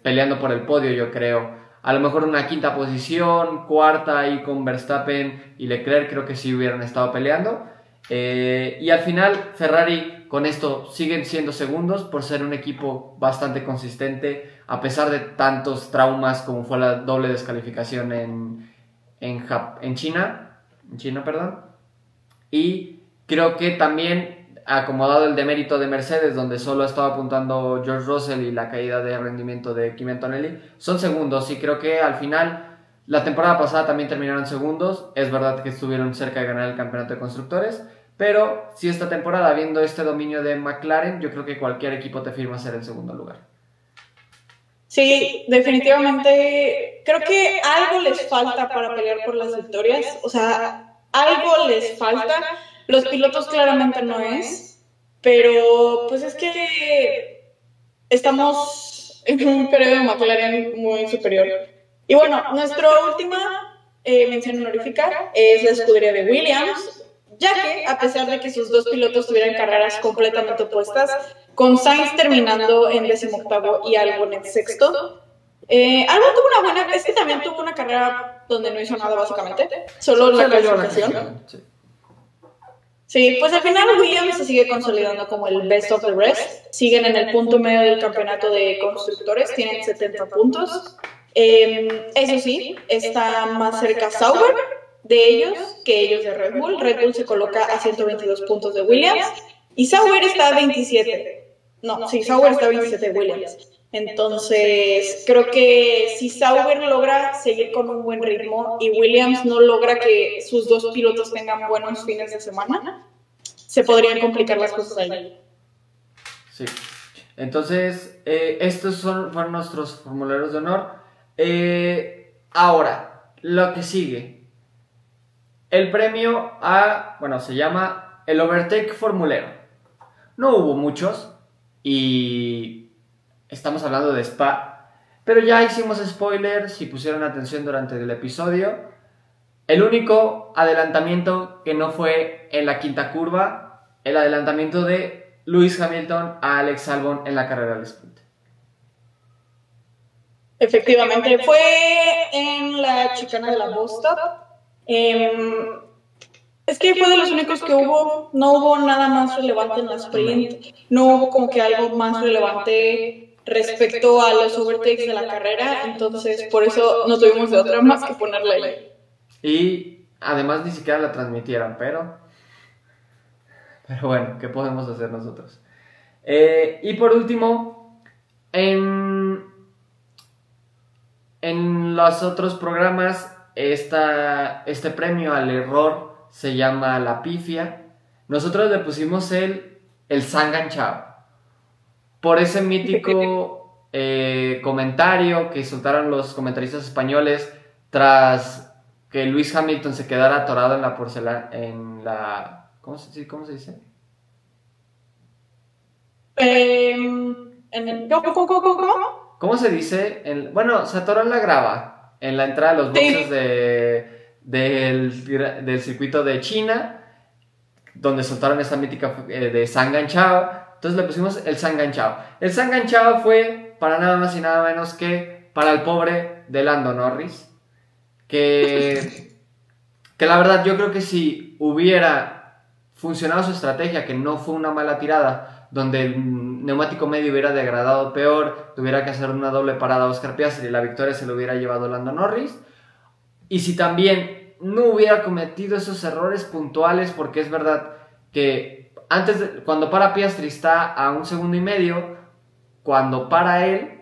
peleando por el podio, yo creo. A lo mejor una quinta posición, cuarta ahí con Verstappen y Leclerc, creo que sí hubieran estado peleando. Y al final Ferrari con esto siguen siendo segundos por ser un equipo bastante consistente a pesar de tantos traumas como fue la doble descalificación en China, perdón. Y creo que también acomodado el demérito de Mercedes, donde solo estaba apuntando George Russell y la caída de rendimiento de Kimi Antonelli, son segundos. Y creo que al final, la temporada pasada también terminaron segundos. Es verdad que estuvieron cerca de ganar el campeonato de constructores, pero si esta temporada, viendo este dominio de McLaren, yo creo que cualquier equipo te firma ser el segundo lugar. Sí, definitivamente creo que algo les falta para pelear por las victorias, o sea, algo les falta. Los pilotos claramente no es, pero pues es que estamos en un periodo de McLaren muy superior. Y bueno, nuestra última mención honorífica es la escudería de Williams, ya que a pesar de que sus dos pilotos tuvieran carreras completamente opuestas, con Sainz terminando en 18º y Albon en sexto. Albon tuvo una buena, es que también tuvo una carrera donde no hizo nada básicamente, solo la clasificación. Sí, pues al final Williams se sigue consolidando como el best of the rest, siguen en el punto medio del campeonato de constructores, tienen 70 puntos. Eso sí, está más cerca Sauber de ellos que ellos de Red Bull. Red Bull se coloca a 122 puntos de Williams y Sauber está a 27. No, sí, Sauber está a 27 de Williams. Entonces, creo que si Sauber logra seguir con un buen ritmo y Williams no logra que sus dos pilotos tengan buenos fines de semana, se podrían complicar las cosas ahí. Sí. Entonces, estos fueron nuestros formularios de honor. Ahora, lo que sigue. El premio se llama el Overtake Formulero. No hubo muchos y estamos hablando de Spa, pero ya hicimos spoilers si pusieron atención durante el episodio. El único adelantamiento que no fue en la quinta curva, el adelantamiento de Lewis Hamilton a Alex Albon en la carrera del sprint. Efectivamente, fue en la chicana de la Bostock. Es que fue de los únicos que hubo, no hubo nada más relevante en la sprint, no hubo como que algo más relevante respecto a los overtakes de la carrera, entonces por eso no tuvimos de otra más que ponerla ahí. Y además ni siquiera la transmitieron, pero bueno, ¿qué podemos hacer nosotros? Y por último, en los otros programas, este premio al error se llama la pifia. Nosotros le pusimos el sanganchao por ese mítico comentario que soltaron los comentaristas españoles tras que Lewis Hamilton se quedara atorado en la porcelana, ¿cómo se dice? ¿Cómo se dice? Se atoró en la grava en la entrada de los boxes del circuito de China, donde soltaron esa mítica de sanganchao. Entonces le pusimos el sanganchao. El sanganchao fue para nada más y nada menos que para el pobre de Lando Norris, que la verdad yo creo que si hubiera funcionado su estrategia, que no fue una mala tirada, donde el neumático medio hubiera degradado peor, tuviera que hacer una doble parada a Oscar Piastri y la victoria se lo hubiera llevado Lando Norris. Y si también no hubiera cometido esos errores puntuales, porque es verdad que cuando para Piastri está a 1,5 segundos, cuando para él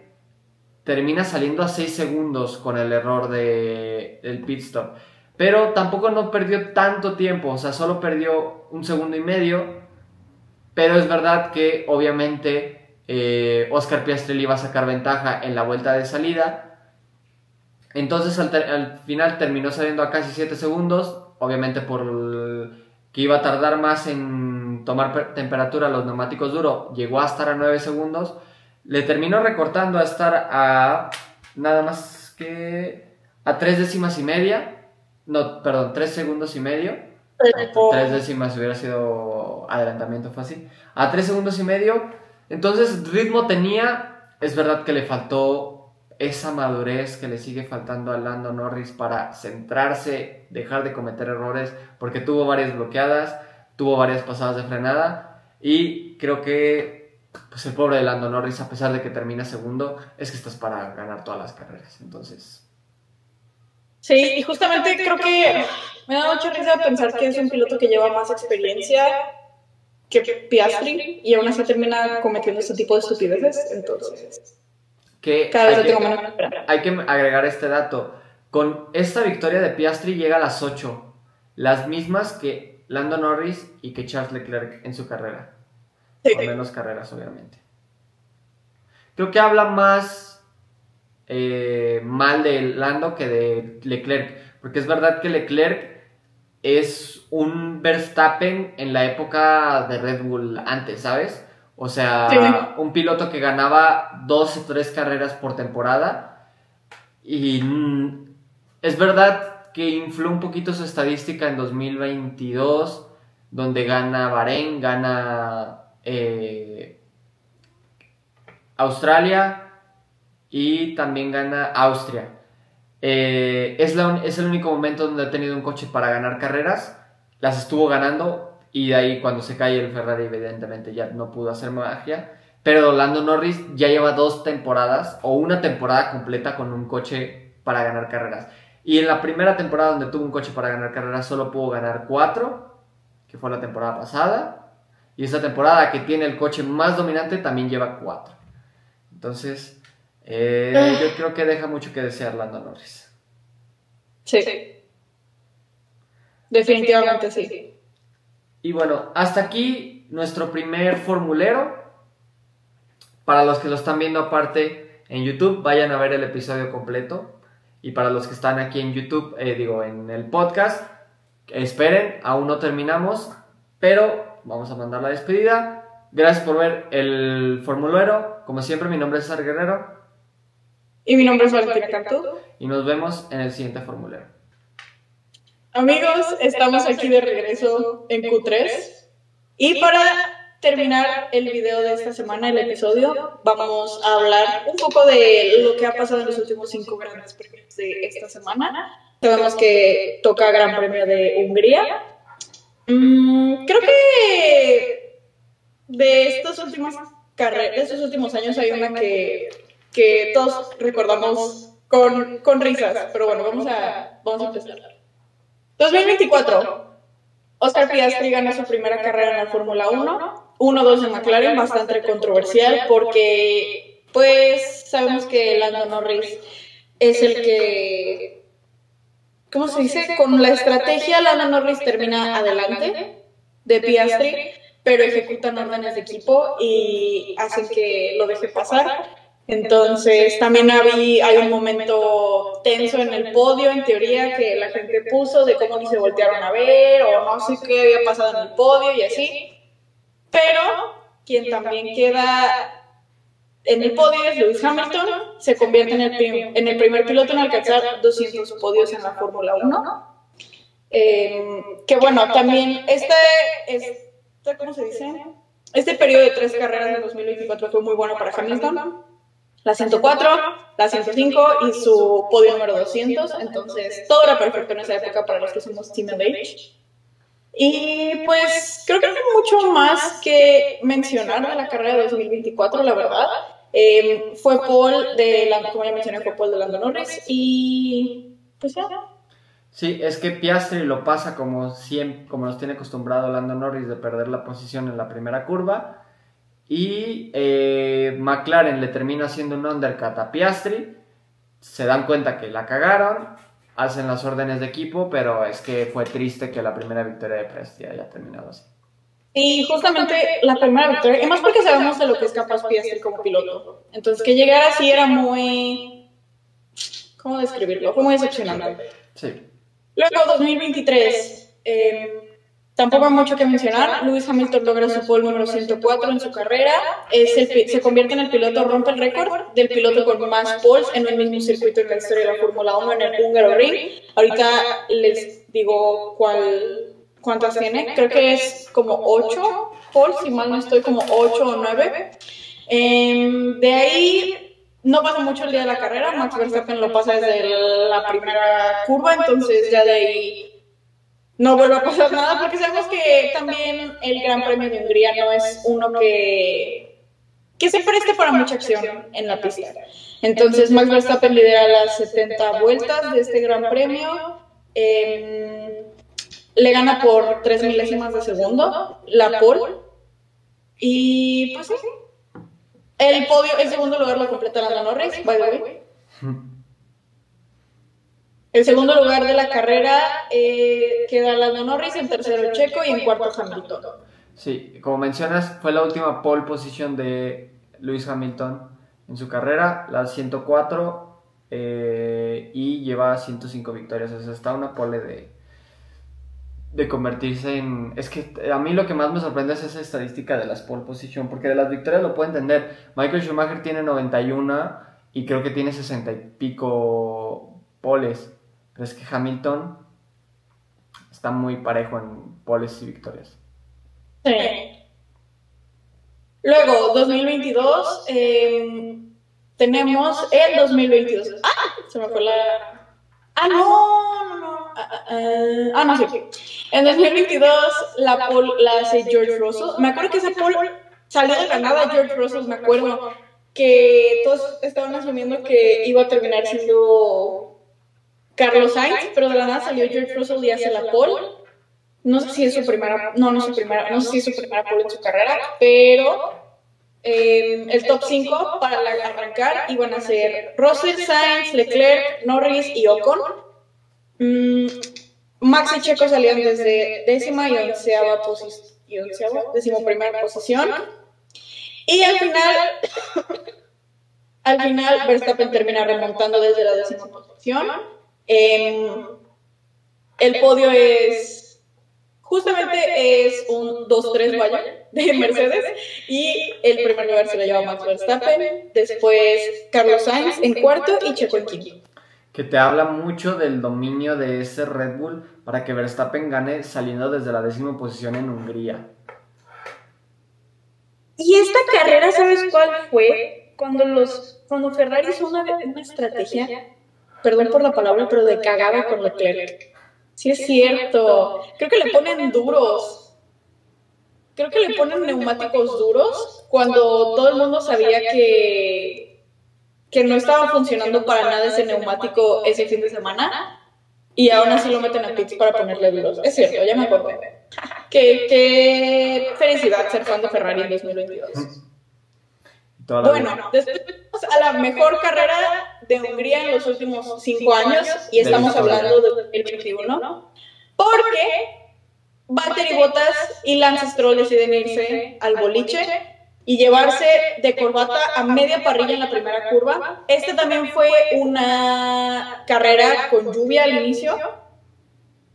termina saliendo a 6 segundos con el error del pit stop. Pero tampoco no perdió tanto tiempo, o sea, solo perdió 1,5 segundos. Pero es verdad que obviamente Oscar Piastri le iba a sacar ventaja en la vuelta de salida. Entonces al final terminó saliendo a casi 7 segundos, obviamente por que iba a tardar más en tomar temperatura los neumáticos duros, llegó a estar a 9 segundos, le terminó recortando a estar a nada más que a 3 décimas y media, no, perdón, 3 segundos y medio, 3 décimas hubiera sido adelantamiento fácil, a 3 segundos y medio, entonces ritmo tenía, es verdad que le faltó esa madurez que le sigue faltando a Lando Norris para centrarse, dejar de cometer errores, porque tuvo varias bloqueadas, tuvo varias pasadas de frenada, y creo que pues el pobre de Lando Norris, a pesar de que termina segundo, es que estás para ganar todas las carreras, entonces... Sí, y justamente creo que me da mucha risa pensar que es un piloto que lleva más experiencia que Piastri, y aún así termina cometiendo este tipo de estupideces, entonces... Que cada vez lo tengo menos esperanza. Hay que agregar este dato. Con esta victoria de Piastri llega a las 8, las mismas que Lando Norris y que Charles Leclerc en su carrera. Sí. Con menos carreras, obviamente. Creo que habla más mal de Lando que de Leclerc, porque es verdad que Leclerc es un Verstappen en la época de Red Bull antes, ¿sabes? O sea, sí, un piloto que ganaba 2 o 3 carreras por temporada. Y es verdad que infló un poquito su estadística en 2022, donde gana Bahrein, gana Australia y también gana Austria. Es el único momento donde ha tenido un coche para ganar carreras. Las estuvo ganando. Y de ahí cuando se cae el Ferrari evidentemente ya no pudo hacer magia. Pero Lando Norris ya lleva 2 temporadas o una temporada completa con un coche para ganar carreras. Y en la primera temporada donde tuvo un coche para ganar carreras solo pudo ganar 4, que fue la temporada pasada. Y esta temporada que tiene el coche más dominante también lleva 4. Entonces, yo creo que deja mucho que desear Lando Norris. Sí. Definitivamente sí. Y bueno, hasta aquí nuestro primer formulero. Para los que lo están viendo aparte en YouTube, vayan a ver el episodio completo. Y para los que están aquí en YouTube, en el podcast, esperen, aún no terminamos, pero vamos a mandar la despedida. Gracias por ver el formulero. Como siempre, mi nombre es César Guerrero. Y mi nombre es Valentina Cantú. Y nos vemos en el siguiente formulero. Amigos, estamos aquí de regreso en Q3 y para terminar el video de esta semana, el episodio, vamos a hablar un poco de lo que ha pasado en los últimos 5 grandes premios de esta semana. Sabemos que toca Gran Premio de Hungría. Creo que de estos últimos años hay una que todos recordamos con risas, pero bueno, vamos a empezar. 2024, Oscar Piastri gana su primera carrera en la Fórmula 1, 1-2 de McLaren, bastante controversial porque pues sabemos que Lando Norris es el que, ¿cómo se dice? Con la estrategia Lando Norris termina adelante de Piastri, pero ejecutan órdenes de equipo y hacen que lo deje pasar. Entonces también hay un momento tenso en el podio, en teoría, que la gente puso de cómo ni se voltearon a ver o no sé qué había pasado en el podio y así. Pero quien también queda en el podio es Lewis Hamilton, se convierte en el primer piloto en alcanzar 200 podios en la Fórmula 1. Que bueno, también ¿cómo se dice? Este periodo de 3 carreras de 2024 fue muy bueno para Hamilton. La 104, la 105 y su podio número 200. Entonces, todo era perfecto en esa época para los que somos Team LH. Y pues, creo que no hay mucho más que mencionar de la carrera de 2024, la verdad. Fue como ya mencioné, fue Paul de Lando Norris. Y pues ya. Sí, es que Piastri lo pasa como nos tiene acostumbrado Lando Norris de perder la posición en la primera curva. Y McLaren le termina haciendo un undercut a Piastri. Se dan cuenta que la cagaron, hacen las órdenes de equipo, pero es que fue triste que la primera victoria de Piastri haya terminado así. Y justamente la primera victoria, y más porque sabemos de lo que es capaz Piastri como piloto. Entonces que llegara así era muy... ¿cómo describirlo? Fue muy decepcionante. Sí. Luego 2023... Tampoco hay mucho que mencionar. Lewis Hamilton logra su pole número 104 en su carrera. Se convierte en el piloto, rompe el récord del piloto con más poles en un mismo circuito en la historia de la Fórmula 1 en el Húngaro Ring. Ahorita les digo cuántas tiene. Creo que es como 8 poles, si mal no estoy, como 8 o 9. De ahí no pasa mucho el día de la carrera. Max Verstappen lo pasa desde la primera curva, entonces ya de ahí no vuelve a pasar nada, porque sabemos que también el Gran Premio de Hungría no es uno que se preste para mucha acción en la pista. Entonces Max Verstappen lidera las 70 vueltas de este Gran Premio, le gana por 3 milésimas de segundo la pole, y pues sí, el podio, el segundo lugar lo completa Lando Norris, by the way. El segundo lugar de la carrera queda Lando Norris, en tercero Checo y en cuarto Hamilton. Sí, como mencionas, fue la última pole position de Lewis Hamilton en su carrera, la 104, y lleva 105 victorias. O sea, está una pole de convertirse en... Es que a mí lo que más me sorprende es esa estadística de las pole position, porque de las victorias lo puedo entender. Michael Schumacher tiene 91 y creo que tiene 60 y pico poles. Pero es que Hamilton está muy parejo en poles y victorias. Sí. Luego, 2022, tenemos el 2022. Se me fue la... no, sí. En 2022, la pole la hace George Russell. Me acuerdo que esa pole salió de la nada George Russell, me acuerdo que todos estaban asumiendo que iba a terminar siendo Carlos Sainz, pero de la nada salió George Russell y hace la pole. No sé si es su primera, no sé si es su primera pole en su carrera, pero el top 5 para arrancar iban a ser Russell, Sainz, Leclerc, Norris y Ocon. Max y Checo salían desde décima y decimoprimera posición. Y al final Verstappen termina remontando desde la décima posición. El podio es un 2-3 vaya de Mercedes, y el primer lugar se lo lleva Max Verstappen, después Carlos Sainz en cuarto y Checo en quinto. Que te habla mucho del dominio de ese Red Bull para que Verstappen gane saliendo desde la décima posición en Hungría. Y esta carrera, ¿sabes cuál fue? Cuando Ferrari hizo una estrategia, perdón por la palabra, pero de cagada con Leclerc. Sí es cierto. Creo que le ponen duros. Creo que le ponen neumáticos duros cuando todo el mundo sabía que no estaba funcionando para nada ese neumático ese fin de semana, y aún así lo meten a pits para ponerle duros. Es cierto, ya me acordé. Qué felicidad ser fan de Ferrari en 2022. Bueno, después a la mejor carrera de Hungría en los últimos 5 años, y estamos hablando de 2021, porque Valtteri Bottas y Lance Stroll deciden irse al boliche y llevarse de corbata a media parrilla en la primera curva. También fue una carrera con lluvia al inicio.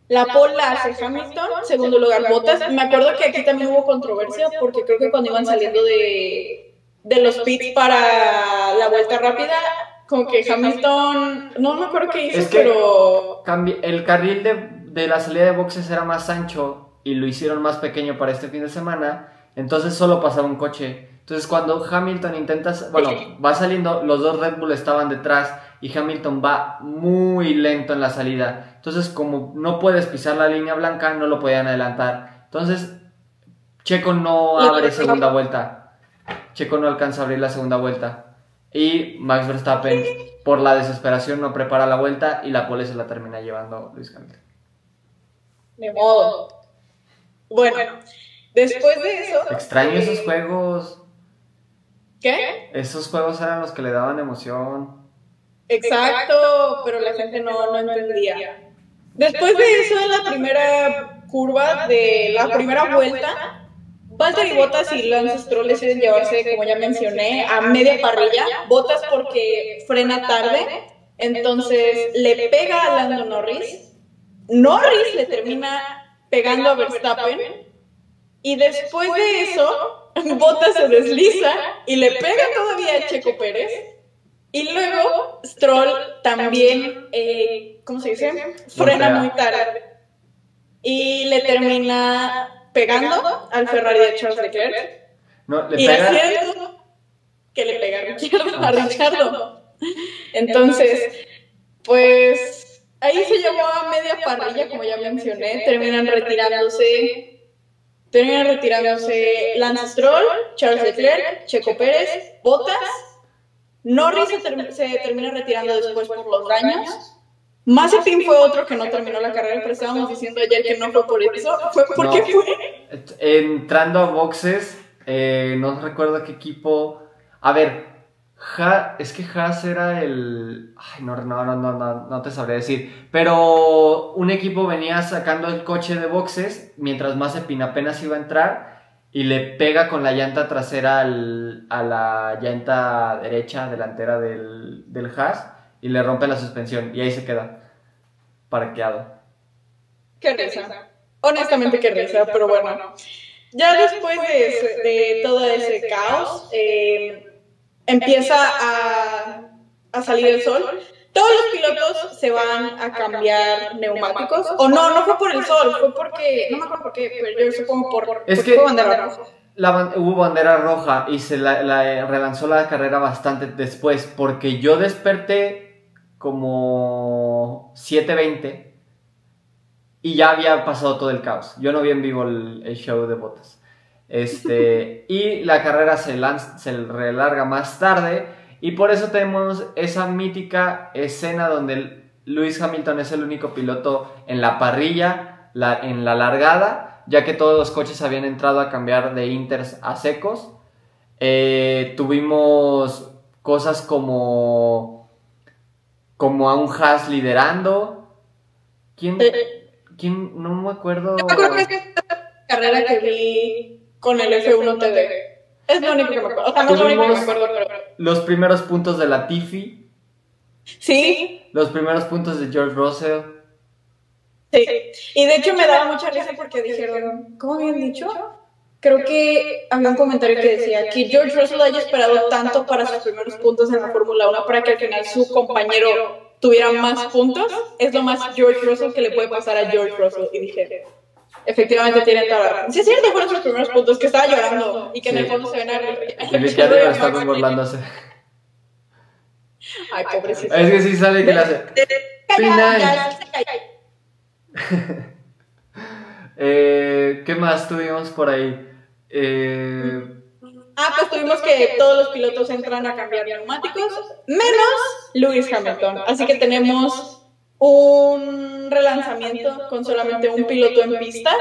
La pole la hace Hamilton, segundo lugar Bottas. Me acuerdo que aquí también hubo controversia, porque creo que cuando iban saliendo de los pits para la vuelta rápida, como que Hamilton, no me acuerdo qué hizo, pero... El carril de la salida de boxes era más ancho y lo hicieron más pequeño para este fin de semana, entonces solo pasaba un coche. Entonces cuando Hamilton va saliendo, los dos Red Bull estaban detrás y Hamilton va muy lento en la salida. Entonces como no puedes pisar la línea blanca, no lo podían adelantar. Entonces Checo no abre segunda vuelta. Checo no alcanza a abrir la segunda vuelta. Y Max Verstappen, por la desesperación, no prepara la vuelta y la pole se la termina llevando Lewis Hamilton. De modo. Bueno, después de eso... Extraño esos juegos. ¿Qué? Esos juegos eran los que le daban emoción. Exacto, pero la gente no entendía. Después de eso, en la primera curva de la primera vuelta, Valtteri Bottas y Lance Stroll deciden llevarse, como ya mencioné, a media parrilla. Bottas porque frena tarde, entonces le pega a Lando Norris. Norris le termina pegando a Verstappen. Y después de eso, Bottas se desliza y le pega todavía a Checo Pérez. Y luego Stroll también, ¿cómo se dice? Frena muy tarde. Y le termina pegando al Ferrari de Charles Leclerc. No, le y pega... haciendo que le pega a Richardo. Entonces, pues ahí se llevó a media parrilla, como ya mencioné. Terminan retirándose Lance Stroll, Charles Leclerc, Checo Pérez, Bottas. Norris se termina retirando después por los daños. Mazepin fue otro que no terminó la carrera, pero estábamos diciendo ayer que no fue por eso. ¿Por qué fue? Entrando a boxes, no recuerdo qué equipo. A ver, es que Haas era el... Ay, no te sabré decir. Pero un equipo venía sacando el coche de boxes mientras Mazepin apenas iba a entrar y le pega con la llanta trasera a la llanta derecha delantera del Haas y le rompe la suspensión y ahí se queda parqueado. Qué risa. Honestamente qué risa, pero bueno. Ya después de todo ese caos, empieza a salir el sol. Todos los pilotos se van a cambiar neumáticos. O no fue por el sol, fue porque... No me acuerdo por qué, pero yo supongo porque fue bandera roja. Hubo bandera roja y se la relanzó la carrera bastante después, porque yo desperté como 7:20 y ya había pasado todo el caos. Yo no vi en vivo el show de Bottas. Y la carrera se relarga más tarde y por eso tenemos esa mítica escena donde Lewis Hamilton es el único piloto en la parrilla, en la largada, ya que todos los coches habían entrado a cambiar de inters a secos. Tuvimos cosas como a un Haas liderando. ¿Quién? No me acuerdo. Yo me acuerdo que es esta carrera que vi con el F1 TV. Es lo único que me acuerdo. O sea, no es lo único que me acuerdo, pero... Los primeros puntos de Latifi. Sí. Los primeros puntos de George Russell. Sí. Y de hecho me daba mucha risa porque dijeron, ¿cómo habían dicho? Creo que había un comentario que decía que George Russell haya esperado tanto para sus primeros puntos en la Fórmula 1 para que al final su compañero tuviera más puntos. Es lo más George Russell que le puede pasar a George Russell. Y dije... Efectivamente tiene toda la razón. Sí, es cierto, fueron sus primeros puntos, que estaba llorando y que en el fondo se ven a... Y Ricciardo está burlándose. Ay, pobrecito. Es que sí sale que le hace... ¿Qué más tuvimos por ahí? Pues tuvimos que todos los pilotos entran a cambiar neumáticos, menos Lewis Hamilton. Así que tenemos un relanzamiento con solamente un piloto en pista.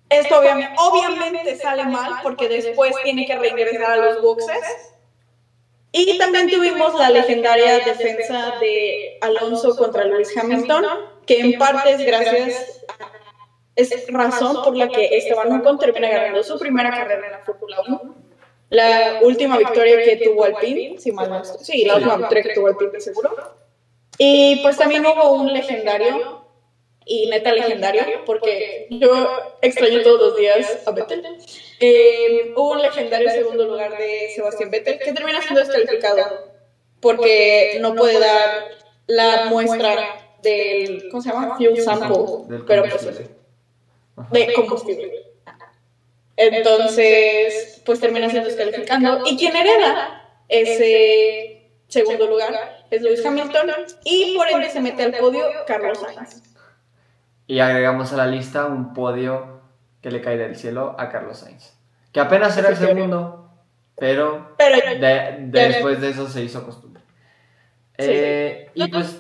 Esto obviamente sale mal porque después tiene que reingresar a los boxes. Y también tuvimos la legendaria defensa de Alonso contra Lewis Hamilton, que en parte es razón por la que Esteban Ocon termina ganando su primera carrera en la Fórmula 1. La última victoria que tuvo Alpine, la última victoria que tuvo Alpine de seguro. Y pues también hubo un legendario, y neta legendario, porque yo extraño todos los días a Vettel. Hubo un legendario segundo lugar de Sebastián Vettel, que termina siendo descalificado, porque no puede dar la muestra del, ¿cómo se llama? Fuel sample, pero pues de combustible. Entonces, pues termina siendo descalificando. ¿Y quién hereda ese segundo lugar? Es Lewis Hamilton, y por ende se mete al podio Carlos Sainz. Y agregamos a la lista un podio que le cae del cielo a Carlos Sainz, que apenas era el segundo, pero después de eso se hizo costumbre. Y pues...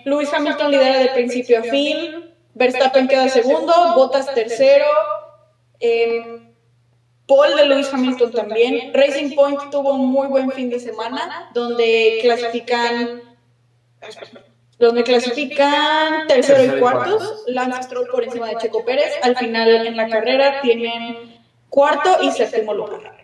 Lewis Hamilton lidera de principio a fin, Verstappen queda segundo, Bottas tercero, Pole de Lewis Hamilton también. Racing Point tuvo un muy buen fin de semana, donde clasifican tercero y cuartos. Lance Stroll por encima de Checo Pérez. Al final en la carrera tienen cuarto y séptimo lugar.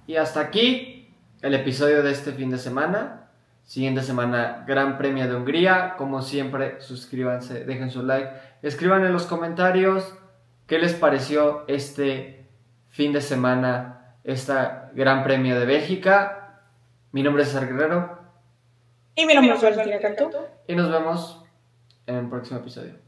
Y hasta aquí el episodio de este fin de semana. Siguiente semana, Gran Premio de Hungría. Como siempre, suscríbanse, dejen su like. Escriban en los comentarios qué les pareció este fin de semana, esta Gran Premio de Bélgica. Mi nombre es César Guerrero. Y mi nombre es Valentina Cantú. Y nos vemos en el próximo episodio.